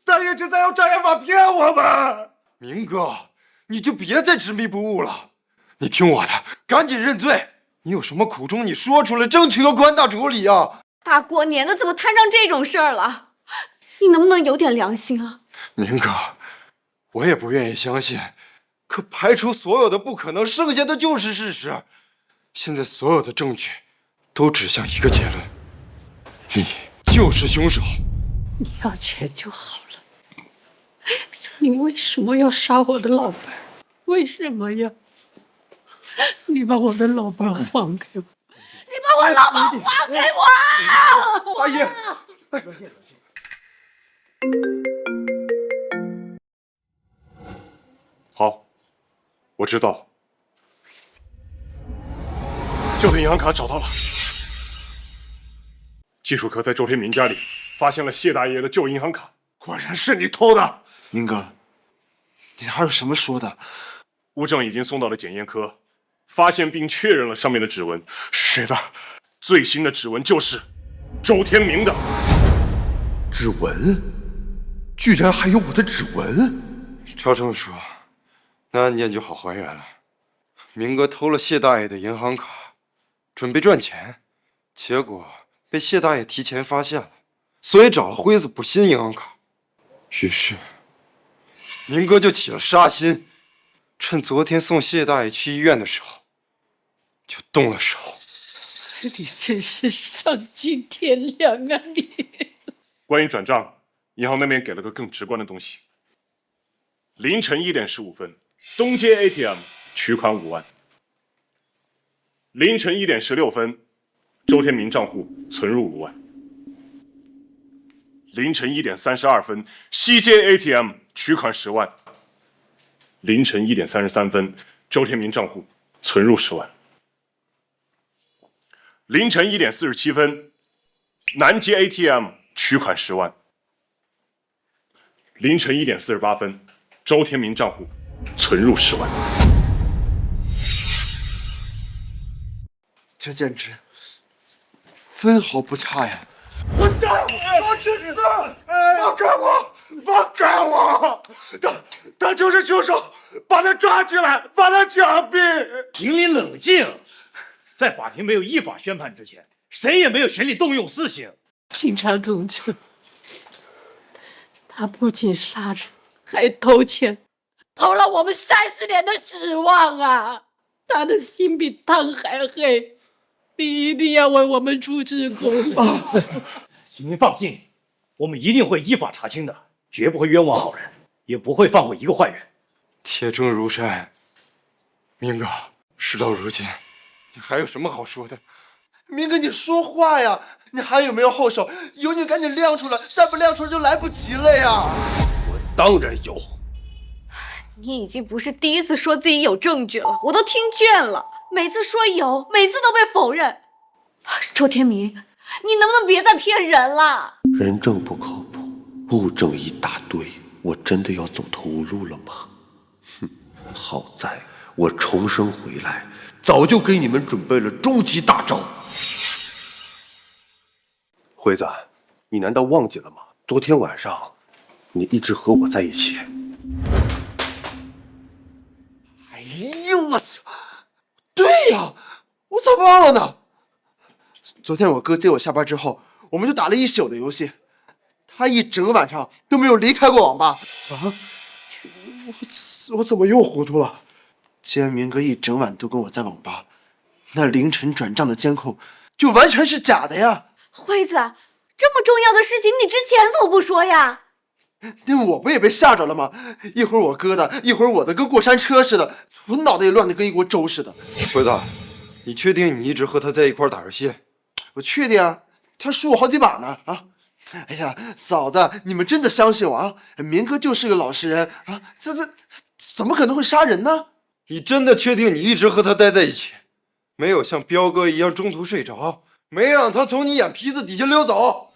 [SPEAKER 14] 他一直在用障眼法骗我们。
[SPEAKER 1] 明哥，你就别再执迷不悟了，你听我的，赶紧认罪。你有什么苦衷，你说出来，争取个宽大处理啊！
[SPEAKER 3] 大过年的，怎么摊上这种事儿了？你能不能有点良心啊？
[SPEAKER 1] 明哥，我也不愿意相信，可排除所有的不可能，剩下的就是事实。现在所有的证据都指向一个结论：你就是凶手。
[SPEAKER 6] 你要钱就好了，你为什么要杀我的老伴儿？为什么呀？你把我的老伴儿还给我！你把我老伴儿还给我！
[SPEAKER 1] 阿姨，
[SPEAKER 13] 好，我知道。旧的银行卡找到了，技术科在周天明家里发现了谢大爷的旧银行卡，
[SPEAKER 14] 果然是你偷的。
[SPEAKER 10] 明哥，你还有什么说的？
[SPEAKER 13] 物证已经送到了检验科，发现并确认了上面的指纹。
[SPEAKER 14] 谁的？
[SPEAKER 13] 最新的指纹就是周天明的。
[SPEAKER 11] 指纹？居然还有我的指纹！
[SPEAKER 1] 照这么说，那案件就好还原了。明哥偷了谢大爷的银行卡，准备赚钱，结果被谢大爷提前发现了，所以找了辉子补新银行卡。于是，明哥就起了杀心，趁昨天送谢大爷去医院的时候，就动了手。
[SPEAKER 6] 你真是丧尽天良啊！你
[SPEAKER 13] 关于转账，银行那边给了个更直观的东西。凌晨1点15分，东街 ATM 取款5万。凌晨1点16分，周天明账户存入5万。凌晨1点32分，西街 ATM 取款10万。凌晨1点33分，周天明账户存入10万。凌晨1点47分，南街 ATM 取款10万。凌晨1点48分，周天明账户存入10万。
[SPEAKER 10] 这简直分毫不差呀！
[SPEAKER 14] 混蛋！我去死！放开我！放开我！他就是凶手，把他抓起来，把他枪毙！
[SPEAKER 12] 请你冷静，在法庭没有依法宣判之前，谁也没有权利动用私刑。
[SPEAKER 6] 警察同志，他不仅杀人，还偷钱，偷了我们30年的指望啊！他的心比汤还黑，你一定要为我们主持公道。
[SPEAKER 12] 请您放心，我们一定会依法查清的，绝不会冤枉好人，也不会放过一个坏人。
[SPEAKER 1] 铁证如山，明哥，事到如今，你还有什么好说的？
[SPEAKER 10] 明哥，你说话呀！你还有没有后手？有你赶紧亮出来，再不亮出来就来不及了呀！
[SPEAKER 11] 我当然有。
[SPEAKER 3] 你已经不是第一次说自己有证据了，我都听倦了。每次说有，每次都被否认。周天明，你能不能别再骗人了？
[SPEAKER 2] 人证不靠谱，物证一大堆，我真的要走投无路了吗？哼，好在我重生回来，早就给你们准备了终极大招。
[SPEAKER 11] 辉子，你难道忘记了吗？昨天晚上，你一直和我在一起。
[SPEAKER 10] 哎呦我操！对呀，我咋忘了呢？昨天我哥接我下班之后，我们就打了一宿的游戏，他一整个晚上都没有离开过网吧。啊！我怎么又糊涂了？既然明哥一整晚都跟我在网吧，那凌晨转账的监控就完全是假的呀！
[SPEAKER 3] 辉子，这么重要的事情你之前怎么不说呀？
[SPEAKER 10] 那我不也被吓着了吗？一会儿我哥的，一会儿我的，跟过山车似的，我脑袋也乱得跟一锅粥似的。
[SPEAKER 1] 辉子，你确定你一直和他在一块打游戏？
[SPEAKER 10] 我确定啊，他输我好几把呢啊！哎呀，嫂子，你们真的相信我啊？明哥就是个老实人啊，这怎么可能会杀人呢？
[SPEAKER 1] 你真的确定你一直和他待在一起，没有像彪哥一样中途睡着，没让他从你眼皮子底下溜走？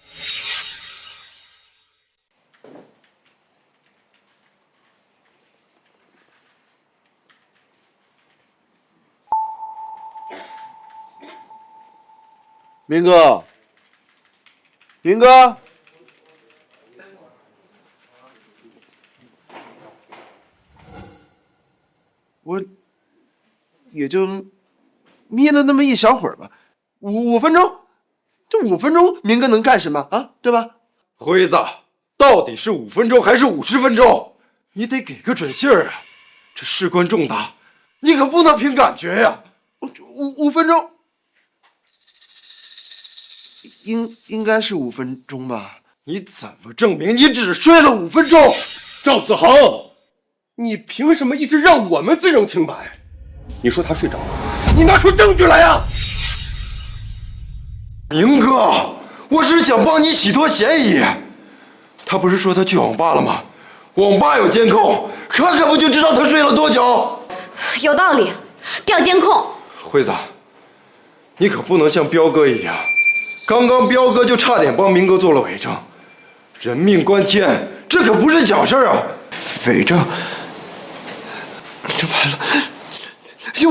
[SPEAKER 10] 明哥，明哥，我也就眯了那么一小会儿吧，5分钟，这5分钟，明哥能干什么啊？对吧？
[SPEAKER 1] 辉子，到底是5分钟还是50分钟？你得给个准信儿啊！这事关重大，你可不能凭感觉呀。
[SPEAKER 10] 5分钟，应该是5分钟吧？
[SPEAKER 1] 你怎么证明你只睡了5分钟？
[SPEAKER 11] 赵子恒，你凭什么一直让我们罪证清白？你说他睡着了，你拿出证据来呀！
[SPEAKER 1] 明哥，我是想帮你洗脱嫌疑。他不是说他去网吧了吗？网吧有监控，看看不就知道他睡了多久？
[SPEAKER 3] 有道理，调监控。
[SPEAKER 1] 辉子，你可不能像彪哥一样，刚刚彪哥就差点帮明哥做了伪证，人命关天，这可不是小事啊！
[SPEAKER 10] 伪证，这完了！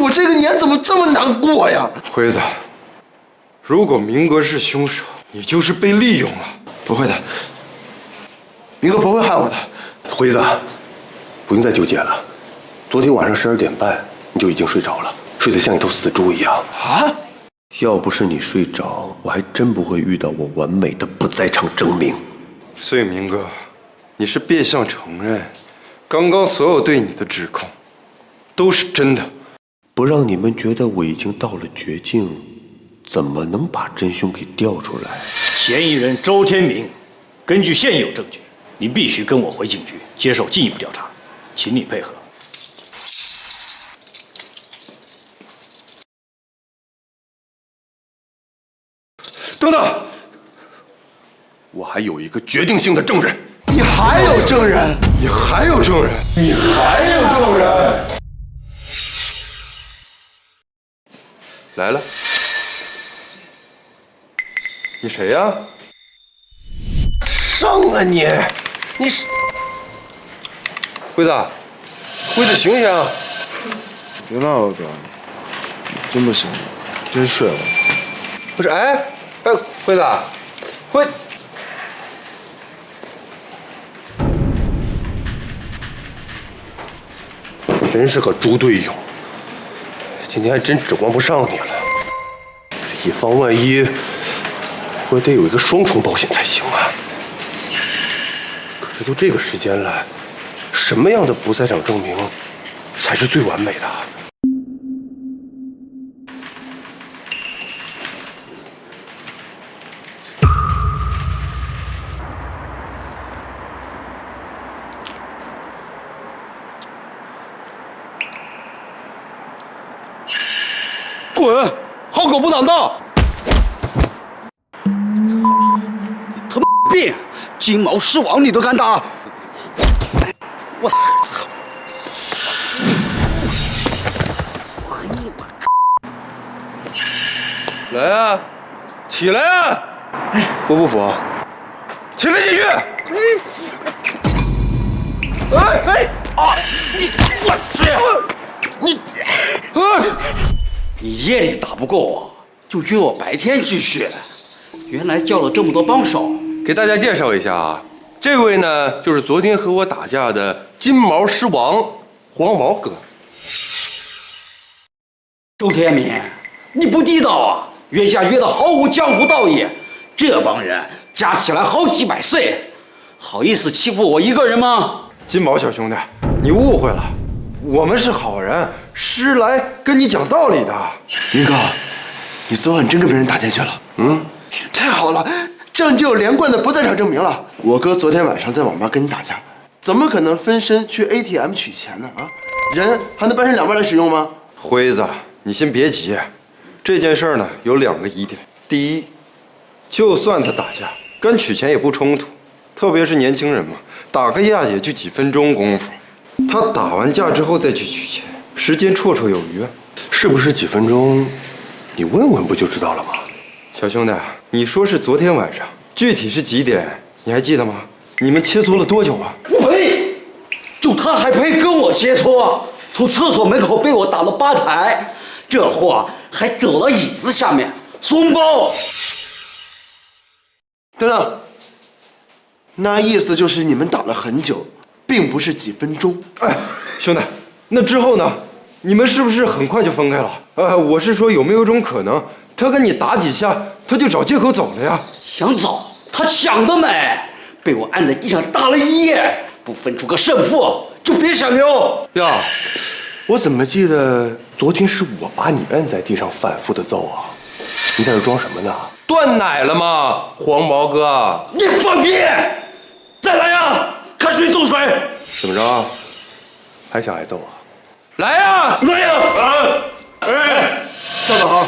[SPEAKER 10] 我这个年怎么这么难过呀？
[SPEAKER 1] 辉子，如果明哥是凶手，你就是被利用了。
[SPEAKER 10] 不会的，明哥不会害我的。
[SPEAKER 2] 辉子，不用再纠结了。昨天晚上12点半你就已经睡着了，睡得像一头死猪一样
[SPEAKER 10] 啊！
[SPEAKER 2] 要不是你睡着，我还真不会遇到我完美的不在场证明。
[SPEAKER 1] 所以明哥，你是变相承认，刚刚所有对你的指控都是真的。
[SPEAKER 2] 不让你们觉得我已经到了绝境，怎么能把真凶给调出来？
[SPEAKER 12] 嫌疑人周天明，根据现有证据，你必须跟我回警局接受进一步调查，请你配合。
[SPEAKER 11] 等等，我还有一个决定性的证人。
[SPEAKER 10] 你还有证人？
[SPEAKER 1] 你还有证人？
[SPEAKER 11] 你还有证人？
[SPEAKER 1] 来了，你谁呀？
[SPEAKER 11] 上啊你！你是
[SPEAKER 1] 辉子，辉子醒醒！
[SPEAKER 10] 别闹了哥，真不行，真睡了。
[SPEAKER 1] 不是，哎，辉子，
[SPEAKER 11] 真是个猪队友，今天还真指望不上你了。以防万一，我得有一个双重保险才行啊。可是都这个时间了，什么样的不在场证明才是最完美的？
[SPEAKER 2] 滚！好狗不挡道！
[SPEAKER 15] 他妈逼，金毛狮王你都敢打！我操！
[SPEAKER 11] 来啊，起来啊！
[SPEAKER 10] 服不服？
[SPEAKER 11] 起来继续！
[SPEAKER 15] 我去！你夜里打不过我，就约我白天继续。原来叫了这么多帮手。
[SPEAKER 11] 给大家介绍一下啊，这位呢就是昨天和我打架的金毛狮王黄毛哥。
[SPEAKER 15] 周天明，你不地道啊！约架约的毫无江湖道义，这帮人加起来好几百岁，好意思欺负我一个人吗？
[SPEAKER 1] 金毛小兄弟，你误会了，我们是好人，是来跟你讲道理的。
[SPEAKER 10] 明哥，你昨晚真跟别人打架去了？太好了，这样就有连贯的不在场证明了。我哥昨天晚上在网吧跟你打架，怎么可能分身去 ATM 取钱呢？啊，人还能掰成2半来使用吗？
[SPEAKER 1] 辉子，你先别急，这件事呢有2个疑点。第一，就算他打架，跟取钱也不冲突，特别是年轻人嘛，打个架也就几分钟功夫。他打完架之后再去取钱，时间绰绰有余。
[SPEAKER 11] 是不是几分钟？你问问不就知道了吗？
[SPEAKER 1] 小兄弟，你说是昨天晚上，具体是几点？你还记得吗？你们切磋了多久啊？
[SPEAKER 15] 我呸！就他还配跟我切磋？从厕所门口被我打到吧台，这货还走到椅子下面，怂包！
[SPEAKER 10] 等等，那意思就是你们打了很久，并不是几分钟。
[SPEAKER 1] 哎，兄弟，那之后呢？你们是不是很快就分开了？我是说有没有一种可能，他跟你打几下，他就找借口走了呀？
[SPEAKER 15] 想走，他想得美，被我按在地上打了1夜，不分出个胜负，就别想溜。
[SPEAKER 11] 呀，我怎么记得昨天是我把你摁在地上反复的揍啊？你在这装什么呢？断奶了吗，黄毛哥？
[SPEAKER 15] 你放屁！再来呀！看谁揍谁！
[SPEAKER 11] 怎么着？还想挨揍啊？来呀！
[SPEAKER 15] 来呀！
[SPEAKER 10] 哎，赵子豪，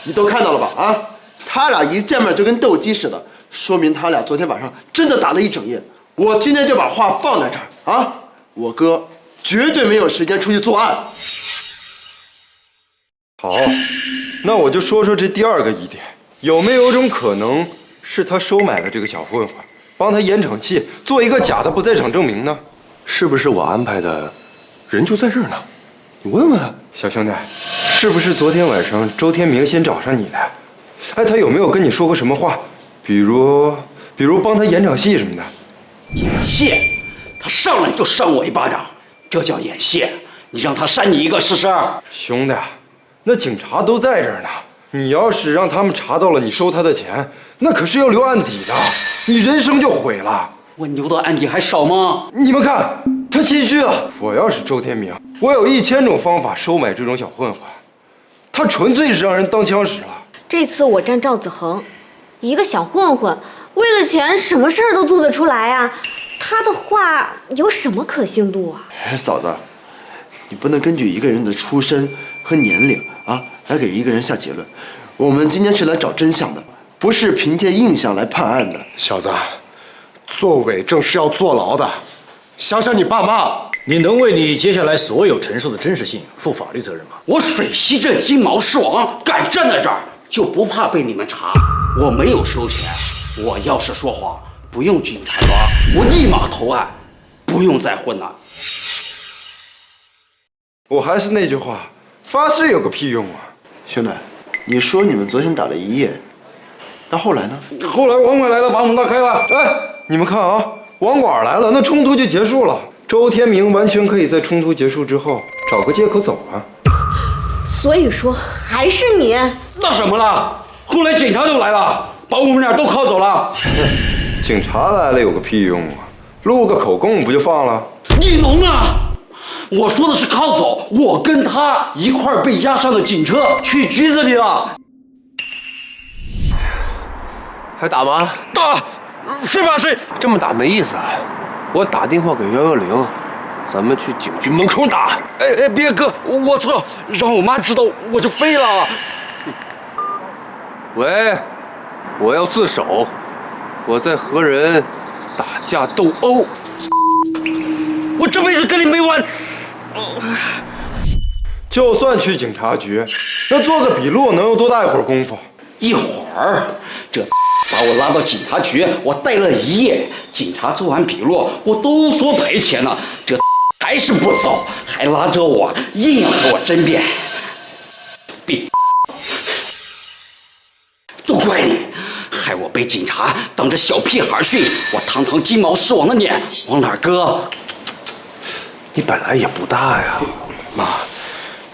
[SPEAKER 10] 你都看到了吧？啊，他俩一见面就跟斗鸡似的，说明他俩昨天晚上真的打了一整夜。我今天就把话放在这儿啊，我哥绝对没有时间出去作案。
[SPEAKER 1] 好，那我就说说这第二个疑点，有没有种可能是他收买了这个小混混，帮他演场戏，做一个假的不在场证明呢？
[SPEAKER 11] 是不是我安排的？人就在这儿呢，你问问。
[SPEAKER 1] 小兄弟，是不是昨天晚上周天明先找上你的？哎，他有没有跟你说过什么话？比如帮他演场戏什么的？
[SPEAKER 15] 演戏？他上来就扇我一巴掌，这叫演戏？你让他扇你一个试试？
[SPEAKER 1] 兄弟，那警察都在这儿呢，你要是让他们查到了你收他的钱，那可是要留案底的，你人生就毁了。
[SPEAKER 15] 我留的案底还少吗？
[SPEAKER 1] 你们看，他心虚了。我要是周天明，我有1000种方法收买这种小混混，他纯粹是让人当枪使了。
[SPEAKER 3] 这次我站赵子恒，一个小混混，为了钱什么事儿都做得出来啊！他的话有什么可信度啊？
[SPEAKER 10] 嫂子，你不能根据一个人的出身和年龄啊来给一个人下结论。我们今天是来找真相的，不是凭借印象来判案的。
[SPEAKER 14] 小子，做伪证是要坐牢的，想想你爸妈。
[SPEAKER 12] 你能为你接下来所有陈述的真实性负法律责任吗？
[SPEAKER 15] 我水西镇金毛狮王敢站在这儿，就不怕被你们查。我没有收钱，我要是说谎，不用警察抓，我立马投案，不用再混了。
[SPEAKER 1] 我还是那句话，发誓有个屁用啊！
[SPEAKER 10] 兄弟，你说你们昨天打了一夜，那后来呢？
[SPEAKER 1] 后来王管来了，把我们拉开了。哎，你们看啊，王管来了，那冲突就结束了。周天明完全可以在冲突结束之后找个借口走啊。
[SPEAKER 3] 所以说还是你。
[SPEAKER 15] 那什么了？后来警察就来了，把我们俩都铐走了。
[SPEAKER 1] 警察来了有个屁用啊！录个口供不就放了？
[SPEAKER 15] 你聋啊！我说的是铐走，我跟他一块儿被押上了警车，去局子里了。
[SPEAKER 11] 还打吗？
[SPEAKER 15] 打，睡吧睡。
[SPEAKER 11] 这么打没意思啊！我打电话给110，咱们去警局门口打。
[SPEAKER 15] 哎，别哥，我错，让我妈知道我就废了。
[SPEAKER 11] 喂，我要自首，我在和人打架斗殴。
[SPEAKER 15] 我这辈子跟你没完。
[SPEAKER 1] 就算去警察局，那做个笔录能有多大一会儿功夫？
[SPEAKER 15] 一会儿，这把我拉到警察局，我待了一夜。警察做完笔录，我都说赔钱了，这还是不走，还拉着我，硬要和我争辩。都怪你，害我被警察当着小屁孩训，我堂堂金毛狮王的脸往哪儿搁？
[SPEAKER 11] 你本来也不大呀。
[SPEAKER 14] 妈，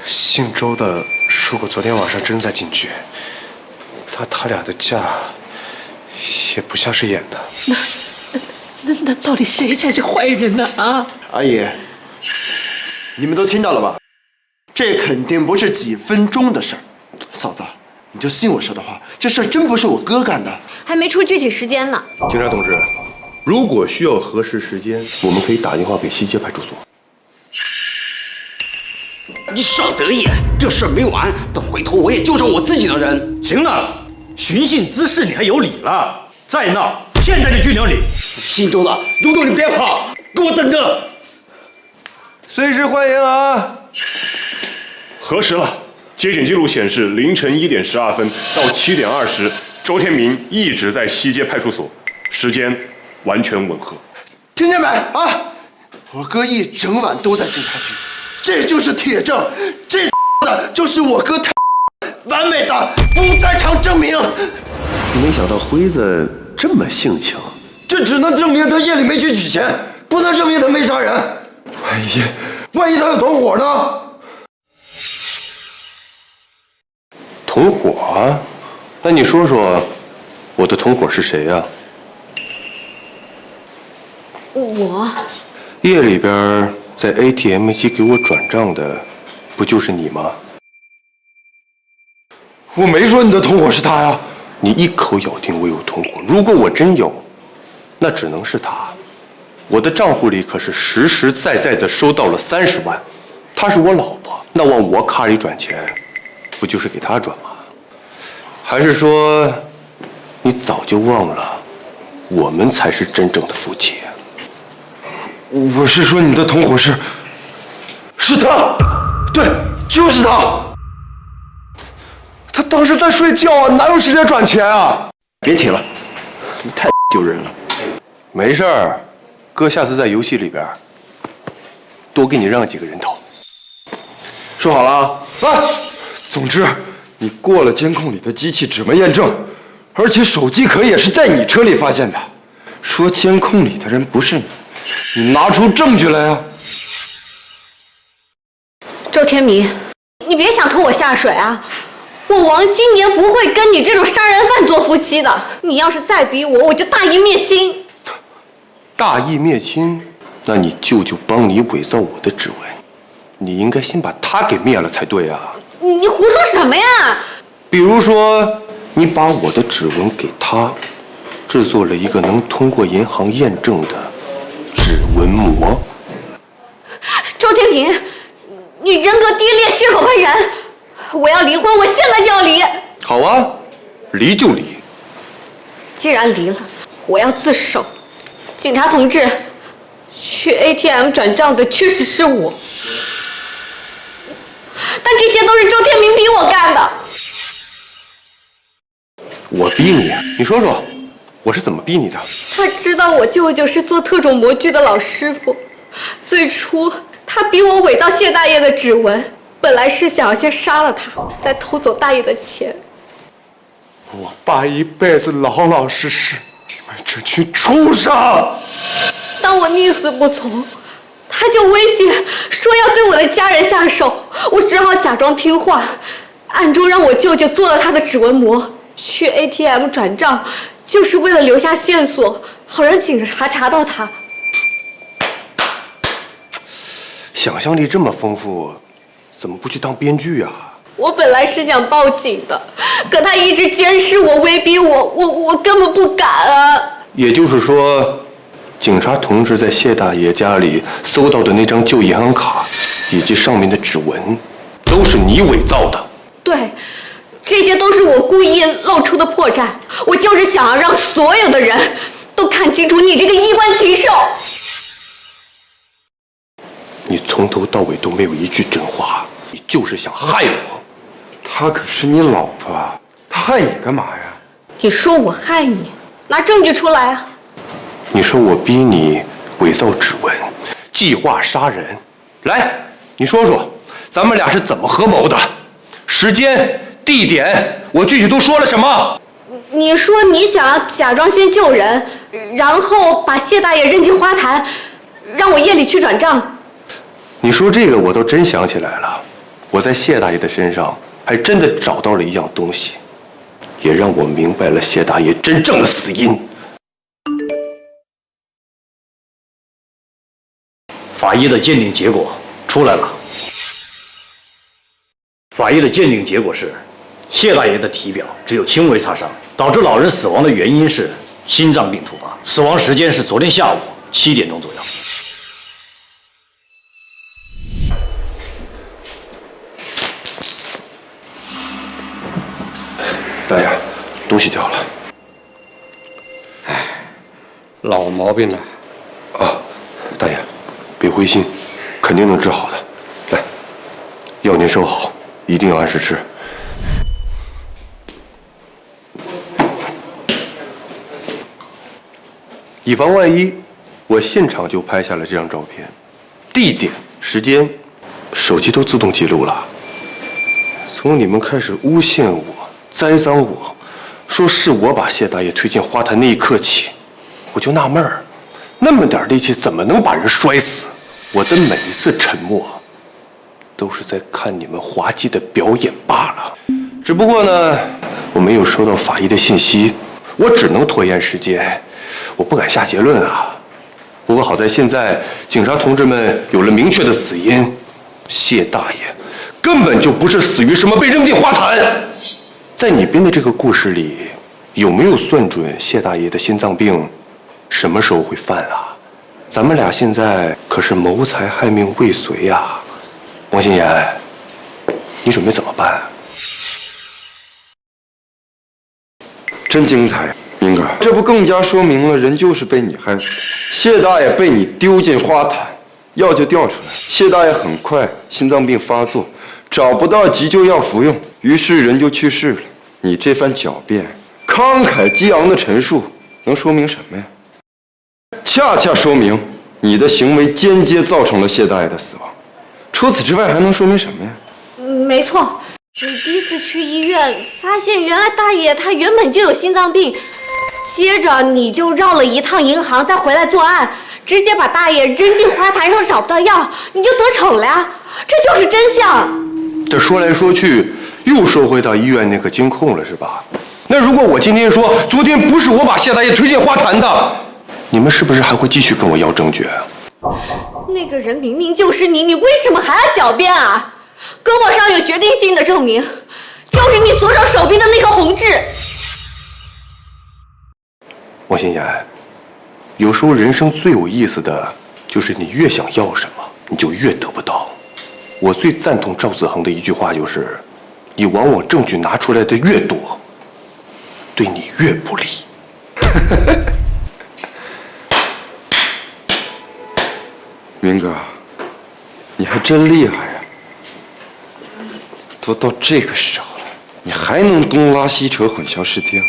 [SPEAKER 14] 姓周的如果昨天晚上真在警局，他俩的架也不像是演的。
[SPEAKER 6] 那到底谁才是坏人呢？啊！
[SPEAKER 10] 阿姨，你们都听到了吧？这肯定不是几分钟的事儿。嫂子，你就信我说的话，这事儿真不是我哥干的。
[SPEAKER 3] 还没出具体时间呢。
[SPEAKER 11] 警察同志，如果需要核实时间，我们可以打电话给西街派出所。
[SPEAKER 15] 你少得意，这事儿没完，等回头我也救上我自己的人。
[SPEAKER 12] 行了，寻衅滋事你还有理了？再闹，现在就拘留你。
[SPEAKER 15] 姓周的，有种你别跑，给我等着。
[SPEAKER 1] 随时欢迎啊！
[SPEAKER 13] 核实了，接警记录显示，凌晨1点12分到7点20，周天明一直在西街派出所，时间完全吻合。
[SPEAKER 10] 听见没啊？我哥一整晚都在警察局，这就是铁证，这的就是我哥完美的不在场证明。
[SPEAKER 11] 没想到辉子这么性情，
[SPEAKER 1] 这只能证明他夜里没去取钱，不能证明他没杀人。万一他有同伙呢？
[SPEAKER 11] 同伙啊？那你说说，我的同伙是谁呀？
[SPEAKER 3] 我
[SPEAKER 11] 夜里边在 ATM 机给我转账的，不就是你吗？
[SPEAKER 1] 我没说你的同伙是他呀。
[SPEAKER 11] 你一口咬定我有同伙，如果我真有，那只能是他。我的账户里可是实实在在的收到了30万，她是我老婆，那往我卡里转钱，不就是给她转吗？还是说，你早就忘了，我们才是真正的夫妻？
[SPEAKER 1] 我是说你的同伙是他，对，就是他。
[SPEAKER 14] 他当时在睡觉啊，哪有时间转钱啊？
[SPEAKER 10] 别提了，你太丢人了。
[SPEAKER 11] 没事儿，哥下次在游戏里边多给你让几个人头。
[SPEAKER 10] 说好了啊。
[SPEAKER 1] 总之，你过了监控里的机器指纹验证，而且手机壳也是在你车里发现的。说监控里的人不是你，你拿出证据来呀！
[SPEAKER 3] 周天明，你别想拖我下水啊！我王新年不会跟你这种杀人犯做夫妻的。你要是再逼我，我就大义灭亲。
[SPEAKER 11] 大义灭亲？那你舅舅帮你伪造我的指纹，你应该先把他给灭了才对啊！
[SPEAKER 3] 你胡说什么呀？
[SPEAKER 11] 比如说，你把我的指纹给他，制作了一个能通过银行验证的指纹膜。
[SPEAKER 3] 周天平，你人格低劣，血口喷人！我要离婚，我现在就要离。
[SPEAKER 11] 好啊，离就离。
[SPEAKER 3] 既然离了，我要自首。警察同志，去 ATM 转账的确实是我，但这些都是周天明逼我干的。
[SPEAKER 11] 我逼你？你说说，我是怎么逼你的？
[SPEAKER 3] 他知道我舅舅是做特种模具的老师傅，最初他逼我伪造谢大爷的指纹，本来是想要先杀了他，再偷走大爷的钱。
[SPEAKER 14] 我爸一辈子老老实实，你们这群畜生！
[SPEAKER 3] 当我宁死不从，他就威胁说要对我的家人下手，我只好假装听话，暗中让我舅舅做了他的指纹膜，去 ATM 转账，就是为了留下线索，好让警察查到他。
[SPEAKER 11] 想象力这么丰富，怎么不去当编剧啊？
[SPEAKER 3] 我本来是想报警的，可他一直监视我、威逼我，我根本不敢啊。
[SPEAKER 11] 也就是说，警察同志在谢大爷家里搜到的那张旧银行卡，以及上面的指纹，都是你伪造的。
[SPEAKER 3] 对，这些都是我故意露出的破绽。我就是想要让所有的人都看清楚你这个衣冠禽兽。
[SPEAKER 11] 你从头到尾都没有一句真话，你就是想害我。
[SPEAKER 1] 她可是你老婆，她害你干嘛呀？
[SPEAKER 3] 你说我害你，拿证据出来啊！
[SPEAKER 11] 你说我逼你伪造指纹，计划杀人。来，你说说，咱们俩是怎么合谋的？时间、地点，我具体都说了什么？
[SPEAKER 3] 你说你想要假装先救人，然后把谢大爷扔进花坛，让我夜里去转账。
[SPEAKER 11] 你说这个，我倒真想起来了。我在谢大爷的身上还真的找到了一样东西，也让我明白了谢大爷真正的死因。
[SPEAKER 12] 法医的鉴定结果出来了。法医的鉴定结果是，谢大爷的体表只有轻微擦伤，导致老人死亡的原因是心脏病突发，死亡时间是昨天下午7点钟左右。
[SPEAKER 11] 大爷，东西掉了。
[SPEAKER 4] 老毛病了。
[SPEAKER 11] 啊，大爷，别灰心，肯定能治好的。来，药您收好，一定要按时吃。以防万一，我现场就拍下了这张照片，地点、时间，手机都自动记录了。从你们开始诬陷我、栽赃我，说是我把谢大爷推进花坛那一刻起，我就纳闷儿，那么点力气怎么能把人摔死？我的每一次沉默，都是在看你们滑稽的表演罢了。只不过呢，我没有收到法医的信息，我只能拖延时间，我不敢下结论啊。不过好在现在警察同志们有了明确的死因，谢大爷根本就不是死于什么被扔进花坛。在你编的这个故事里，有没有算准谢大爷的心脏病什么时候会犯啊？咱们俩现在可是谋财害命未遂呀！王心言，你准备怎么办？
[SPEAKER 1] 真精彩，明哥，这不更加说明了人就是被你害死。谢大爷被你丢进花坛，药就掉出来，谢大爷很快心脏病发作，找不到急救药服用，于是人就去世了。你这番狡辩、慷慨激昂的陈述，能说明什么呀？恰恰说明你的行为间接造成了谢大爷的死亡。除此之外，还能说明什么呀？
[SPEAKER 3] 没错，你第一次去医院，发现原来大爷他原本就有心脏病，接着你就绕了一趟银行，再回来作案，直接把大爷扔进花坛上找不到药，你就得逞了呀！这就是真相。
[SPEAKER 11] 这说来说去，又说回到医院那个监控了，是吧？那如果我今天说昨天不是我把谢大爷推进花坛的，你们是不是还会继续跟我要证据啊？
[SPEAKER 3] 那个人明明就是你，你为什么还要狡辩啊？胳膊上有决定性的证明，就是你左手臂的那颗红痣。
[SPEAKER 11] 王心言，有时候人生最有意思的就是你越想要什么，你就越得不到。我最赞同赵子恒的一句话就是：你往往证据拿出来的越多，对你越不利。
[SPEAKER 1] 明哥，你还真厉害呀！都到这个时候了，你还能东拉西扯，混淆视听。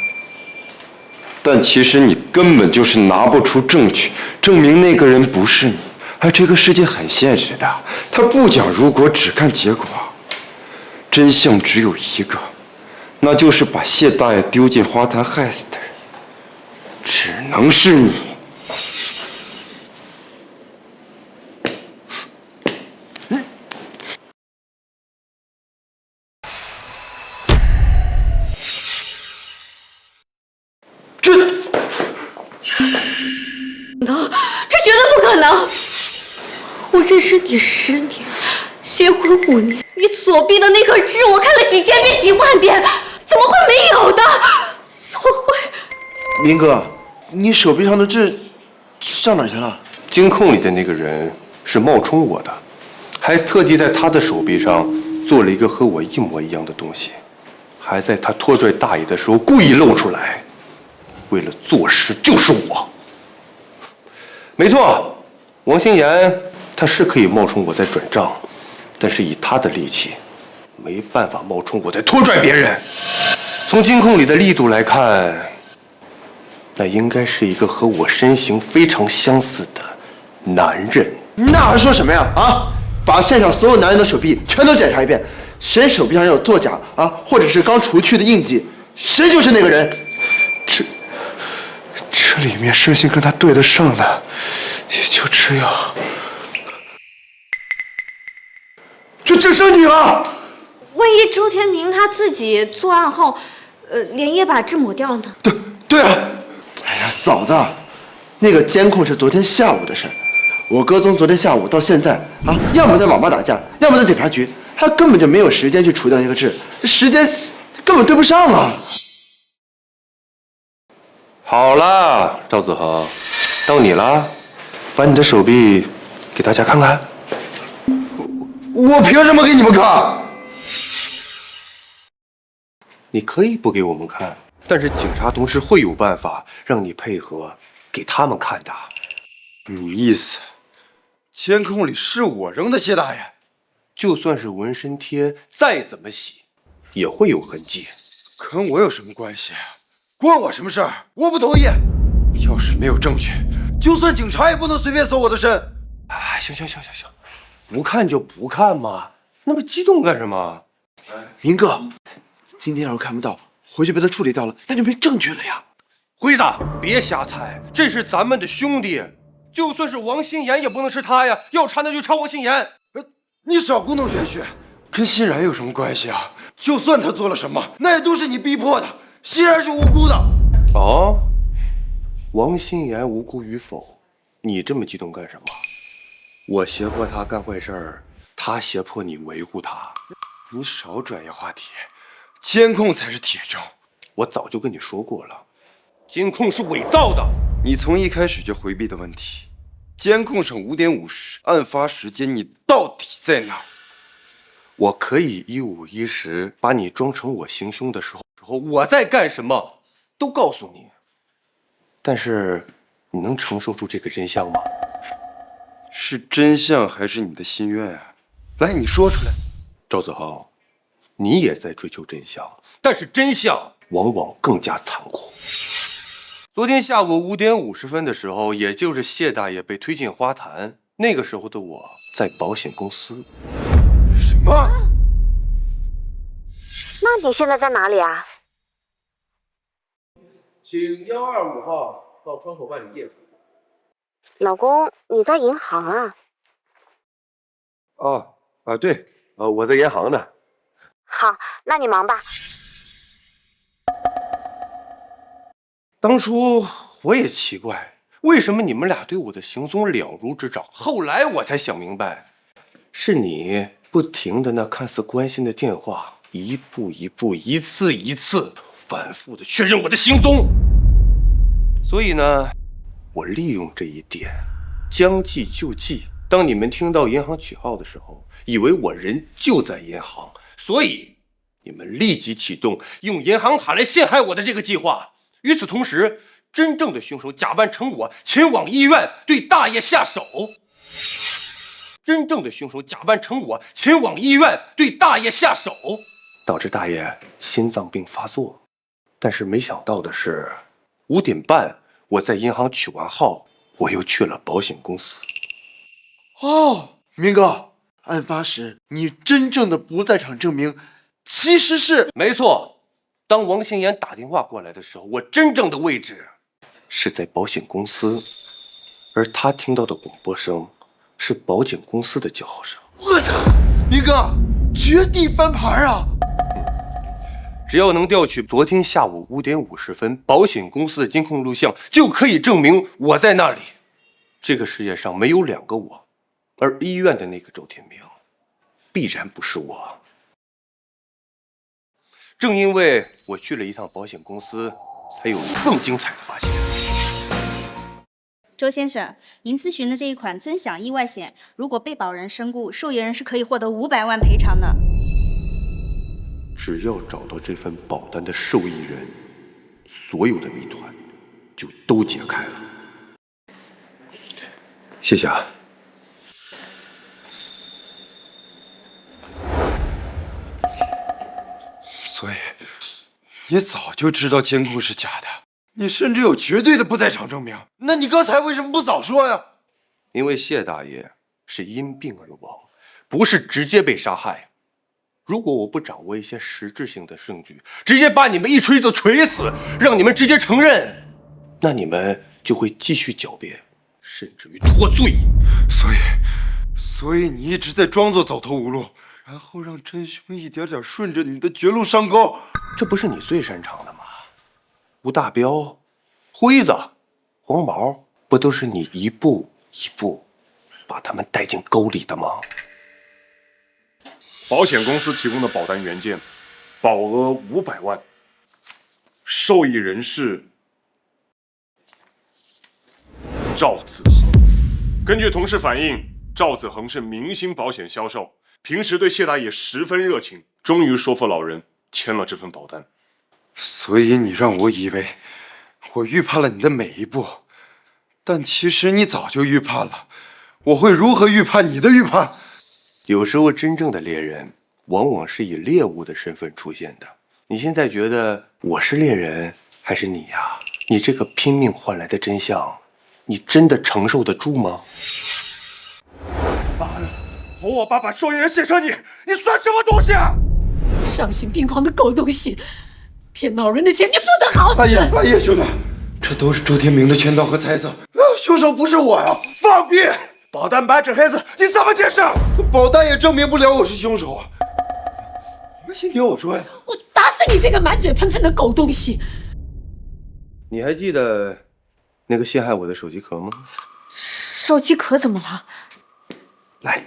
[SPEAKER 1] 但其实你根本就是拿不出证据证明那个人不是你。而这个世界很现实的，他不讲如果，只看结果。真相只有一个，那就是把谢大爷丢进花坛害死的人，只能是你。
[SPEAKER 3] 这绝对不可能！我认识你10年，结婚5年，你左臂的那颗痣我看了几千遍、几万遍，怎么会没有的？怎么会？
[SPEAKER 10] 明哥，你手臂上的痣上哪儿去了？
[SPEAKER 11] 监控里的那个人是冒充我的，还特地在他的手臂上做了一个和我一模一样的东西，还在他拖拽大爷的时候故意露出来，为了坐实就是我。没错，王心言他是可以冒充我在转账，但是以他的力气，没办法冒充我在拖拽别人。从监控里的力度来看，那应该是一个和我身形非常相似的男人。
[SPEAKER 10] 那还说什么呀？啊，把现场所有男人的手臂全都检查一遍，谁手臂上有作假啊，或者是刚除去的印记，谁就是那个人。
[SPEAKER 14] 这里面身形跟他对得上的，也就只剩你了。
[SPEAKER 3] 万一周天明他自己作案后，连夜把痣抹掉呢？
[SPEAKER 10] 对啊！哎呀，嫂子，那个监控是昨天下午的事，我哥从昨天下午到现在啊，要么在网吧打架，要么在警察局，他根本就没有时间去除掉那个痣，时间根本对不上啊！
[SPEAKER 11] 好了，赵子恒，到你了，把你的手臂给大家看看。
[SPEAKER 1] 我凭什么给你们看？
[SPEAKER 11] 你可以不给我们看，但是警察同事会有办法让你配合给他们看的。
[SPEAKER 1] 你意思，监控里是我扔的谢大爷？
[SPEAKER 11] 就算是纹身贴再怎么洗，也会有痕迹。
[SPEAKER 1] 跟我有什么关系？关我什么事儿？我不同意。要是没有证据，就算警察也不能随便搜我的身。
[SPEAKER 11] 哎，行，不看就不看嘛，那么激动干什么？
[SPEAKER 10] 明哥，今天要是看不到，回去被他处理掉了，那就没证据了呀。
[SPEAKER 11] 辉子，别瞎猜，这是咱们的兄弟，就算是王心言也不能是他呀，要查那就查王心言。
[SPEAKER 1] 你少故弄玄虚，跟欣然有什么关系啊？就算他做了什么，那也都是你逼迫的。欣然是无辜的。
[SPEAKER 11] 哦，王心言无辜与否，你这么激动干什么？我胁迫他干坏事儿，他胁迫你维护他。
[SPEAKER 1] 你少转移话题，监控才是铁证。
[SPEAKER 11] 我早就跟你说过了，监控是伪造的。
[SPEAKER 1] 你从一开始就回避的问题，监控上5点50，案发时间你到底在哪？
[SPEAKER 11] 我可以1五1十把你装成我行凶的时候我在干什么都告诉你，但是你能承受住这个真相吗？
[SPEAKER 1] 是真相还是你的心愿啊？来，你说出来。
[SPEAKER 11] 赵子豪，你也在追求真相，但是真相往往更加残酷。昨天下午5点50分的时候，也就是谢大爷被推进花坛，那个时候的我在保险公司。
[SPEAKER 1] 什么？
[SPEAKER 3] 那你现在在哪里啊？
[SPEAKER 2] 请125号到窗口办理业务。
[SPEAKER 3] 老公，你在银行啊？
[SPEAKER 2] 对，我在银行呢。
[SPEAKER 3] 好，那你忙吧。
[SPEAKER 11] 当初我也奇怪，为什么你们俩对我的行踪了如指掌？后来我才想明白，是你不停的那看似关心的电话，一步一步，一次一次，反复的确认我的行踪。所以呢，我利用这一点，将计就计。当你们听到银行取号的时候，以为我人就在银行，所以你们立即启动用银行卡来陷害我的这个计划。与此同时，真正的凶手假扮成我前往医院对大爷下手。真正的凶手假扮成我前往医院对大爷下手，导致大爷心脏病发作。但是没想到的是，5点半我在银行取完号，我又去了保险公司。
[SPEAKER 10] 哦，明哥，案发时你真正的不在场证明其实是……
[SPEAKER 11] 没错。当王心妍打电话过来的时候，我真正的位置是在保险公司，而他听到的广播声是保险公司的叫号声。
[SPEAKER 10] 我操，明哥，绝地翻盘啊！
[SPEAKER 11] 只要能调取昨天下午5点50分保险公司的监控录像，就可以证明我在那里。这个世界上没有2个我，而医院的那个周天明必然不是我。正因为我去了一趟保险公司，才有更精彩的发现。
[SPEAKER 8] 周先生，您咨询的这一款尊享意外险，如果被保人身故，受益人是可以获得500万赔偿的。
[SPEAKER 11] 只要找到这份保单的受益人，所有的谜团就都解开了。谢谢啊。
[SPEAKER 1] 所以，你早就知道监控是假的，你甚至有绝对的不在场证明。那你刚才为什么不早说呀？
[SPEAKER 11] 因为谢大爷是因病而亡，不是直接被杀害。如果我不掌握一些实质性的证据，直接把你们一锤子锤死，让你们直接承认，那你们就会继续狡辩，甚至于脱罪。
[SPEAKER 1] 所以你一直在装作走投无路，然后让真凶一点点顺着你的绝路上钩。
[SPEAKER 11] 这不是你最擅长的吗？吴大彪、辉子、黄毛，不都是你一步一步把他们带进沟里的吗？
[SPEAKER 13] 保险公司提供的保单原件，保额500万，受益人是赵子恒。根据同事反映，赵子恒是明星保险销售，平时对谢大爷十分热情，终于说服老人签了这份保单。
[SPEAKER 1] 所以你让我以为我预判了你的每一步，但其实你早就预判了。我会如何预判你的预判？
[SPEAKER 11] 有时候真正的猎人往往是以猎物的身份出现的。你现在觉得我是猎人还是你呀？你这个拼命换来的真相，你真的承受得住吗？
[SPEAKER 14] 妈的！我爸把受益人写成你，你算什么东西啊？
[SPEAKER 6] 丧心病狂的狗东西，骗老人的钱你付得好死！
[SPEAKER 1] 半夜兄弟，这都是周天明的圈套和猜测，凶手不是我呀！
[SPEAKER 14] 放屁！保单白纸黑字，你怎么解释？
[SPEAKER 1] 保单也证明不了我是凶手啊！你们先听我说呀！
[SPEAKER 6] 我打死你这个满嘴喷粪的狗东西！
[SPEAKER 11] 你还记得那个陷害我的手机壳吗？
[SPEAKER 6] 是。
[SPEAKER 3] 手机壳怎么了？
[SPEAKER 11] 来，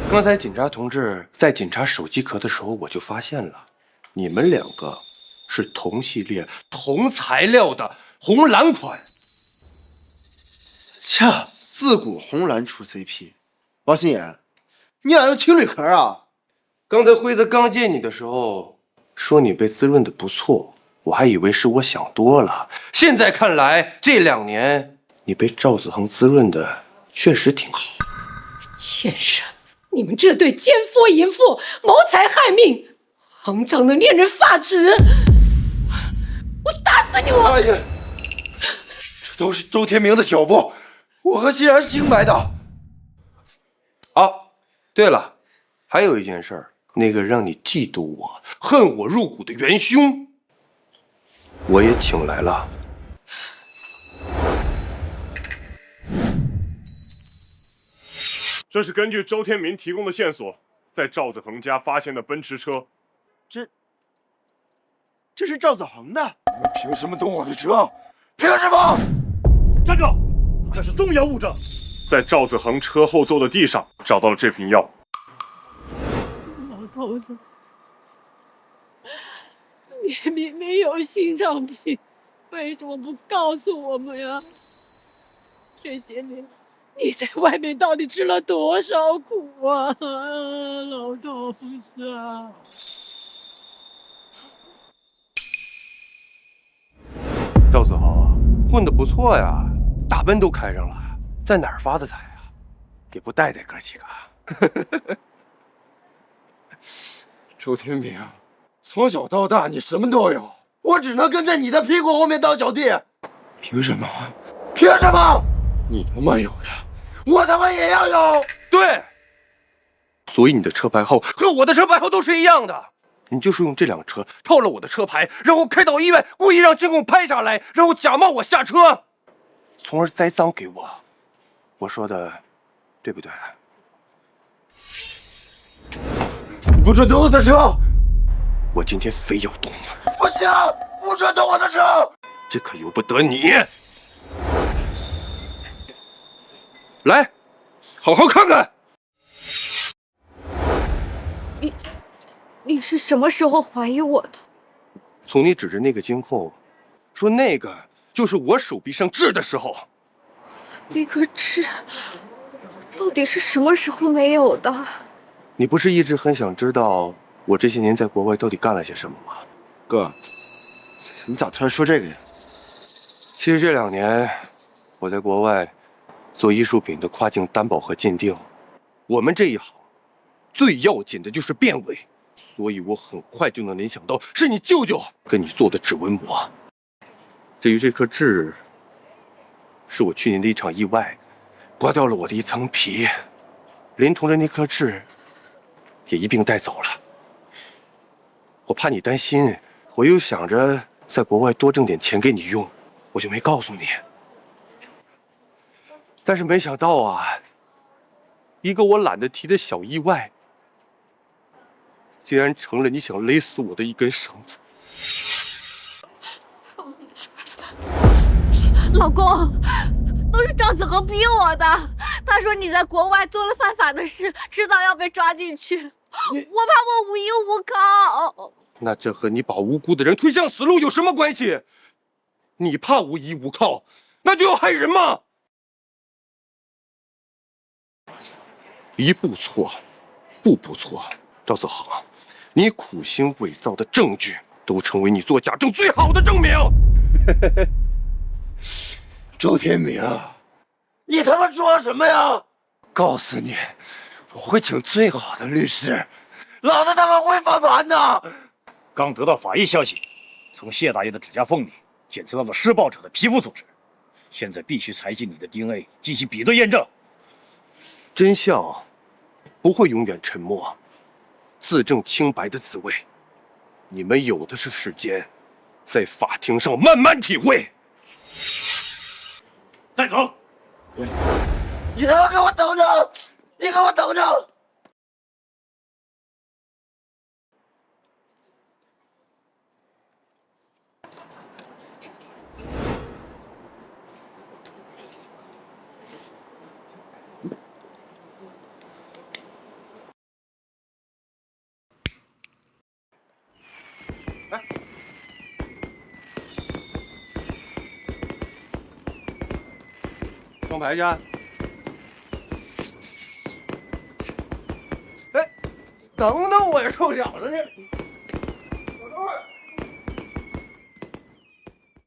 [SPEAKER 11] 刚才警察同志在检查手机壳的时候，我就发现了，你们两个是同系列、同材料的红蓝款。
[SPEAKER 10] 切，自古红蓝出 CP。王心野，你俩用情侣壳啊？
[SPEAKER 11] 刚才辉子刚见你的时候，说你被滋润的不错，我还以为是我想多了。现在看来，这2年你被赵子恒滋润的确实挺好。
[SPEAKER 6] 妾身，你们这对奸夫淫妇，谋财害命，肮脏的恋人发指！我打死你！
[SPEAKER 1] 大爷，这都是周天明的挑拨，我和欣然是清白的。
[SPEAKER 11] 啊，对了，还有一件事儿，那个让你嫉妒我、恨我入骨的元凶，我也请来了。
[SPEAKER 13] 这是根据周天明提供的线索，在赵子恒家发现的奔驰车。
[SPEAKER 10] 这是赵子恒的。
[SPEAKER 14] 你们凭什么动我的车？凭什么？
[SPEAKER 13] 站住！这是重要物证。在赵子恒车后座的地上找到了这瓶药。
[SPEAKER 6] 老头子，你明明有心脏病，为什么不告诉我们呀？这些年你在外面到底吃了多少苦啊，老头子啊！
[SPEAKER 11] 赵子豪混得不错呀，大奔都开上了，在哪儿发的财啊？也不带哥几个。
[SPEAKER 14] 周天明，从小到大你什么都有，我只能跟在你的屁股后面当小弟。凭什么？凭什么？你他妈有的，我他妈也要有。
[SPEAKER 11] 对，所以你的车牌号和我的车牌号都是一样的。你就是用这辆车套了我的车牌，然后开到医院，故意让监控拍下来，然后假冒我下车，从而栽赃给我。我说的对不对？
[SPEAKER 14] 你不准动我的车！
[SPEAKER 11] 我今天非要动。
[SPEAKER 14] 不行，不准动我的车！
[SPEAKER 11] 这可由不得你。来，好好看看。
[SPEAKER 3] 你是什么时候怀疑我的？
[SPEAKER 11] 从你指着那个监控，说那个就是我手臂上痣的时候。
[SPEAKER 3] 那颗痣到底是什么时候没有的？
[SPEAKER 11] 你不是一直很想知道我这些年在国外到底干了些什么吗？
[SPEAKER 10] 哥，你咋突然说这个呀？
[SPEAKER 11] 其实这2年我在国外做艺术品的跨境担保和鉴定，我们这一行最要紧的就是辨伪，所以我很快就能联想到是你舅舅跟你做的指纹膜。至于这颗痣，是我去年的一场意外，刮掉了我的一层皮，连同着那颗痣也一并带走了。我怕你担心，我又想着在国外多挣点钱给你用，我就没告诉你。但是没想到啊，一个我懒得提的小意外，竟然成了你想勒死我的一根绳子。
[SPEAKER 3] 老公，都是赵子恒逼我的。他说你在国外做了犯法的事，迟早要被抓进去。我怕我无依无靠。
[SPEAKER 11] 那这和你把无辜的人推向死路有什么关系？你怕无依无靠，那就要害人吗？一步错，步步错。赵子恒，你苦心伪造的证据都成为你做假证最好的证明。
[SPEAKER 14] 周天明，你他妈装什么呀？告诉你，我会请最好的律师，老子他妈会翻盘的。
[SPEAKER 12] 刚得到法医消息，从谢大爷的指甲缝里检测到了施暴者的皮肤组织，现在必须采集你的 DNA 进行比对验证。
[SPEAKER 11] 真相不会永远沉默，自证清白的滋味，你们有的是时间，在法庭上慢慢体会。
[SPEAKER 12] 带走！
[SPEAKER 14] 你他妈给我等着！你给我等着！
[SPEAKER 11] 装牌去。
[SPEAKER 5] 哎，等等我呀，臭小子！你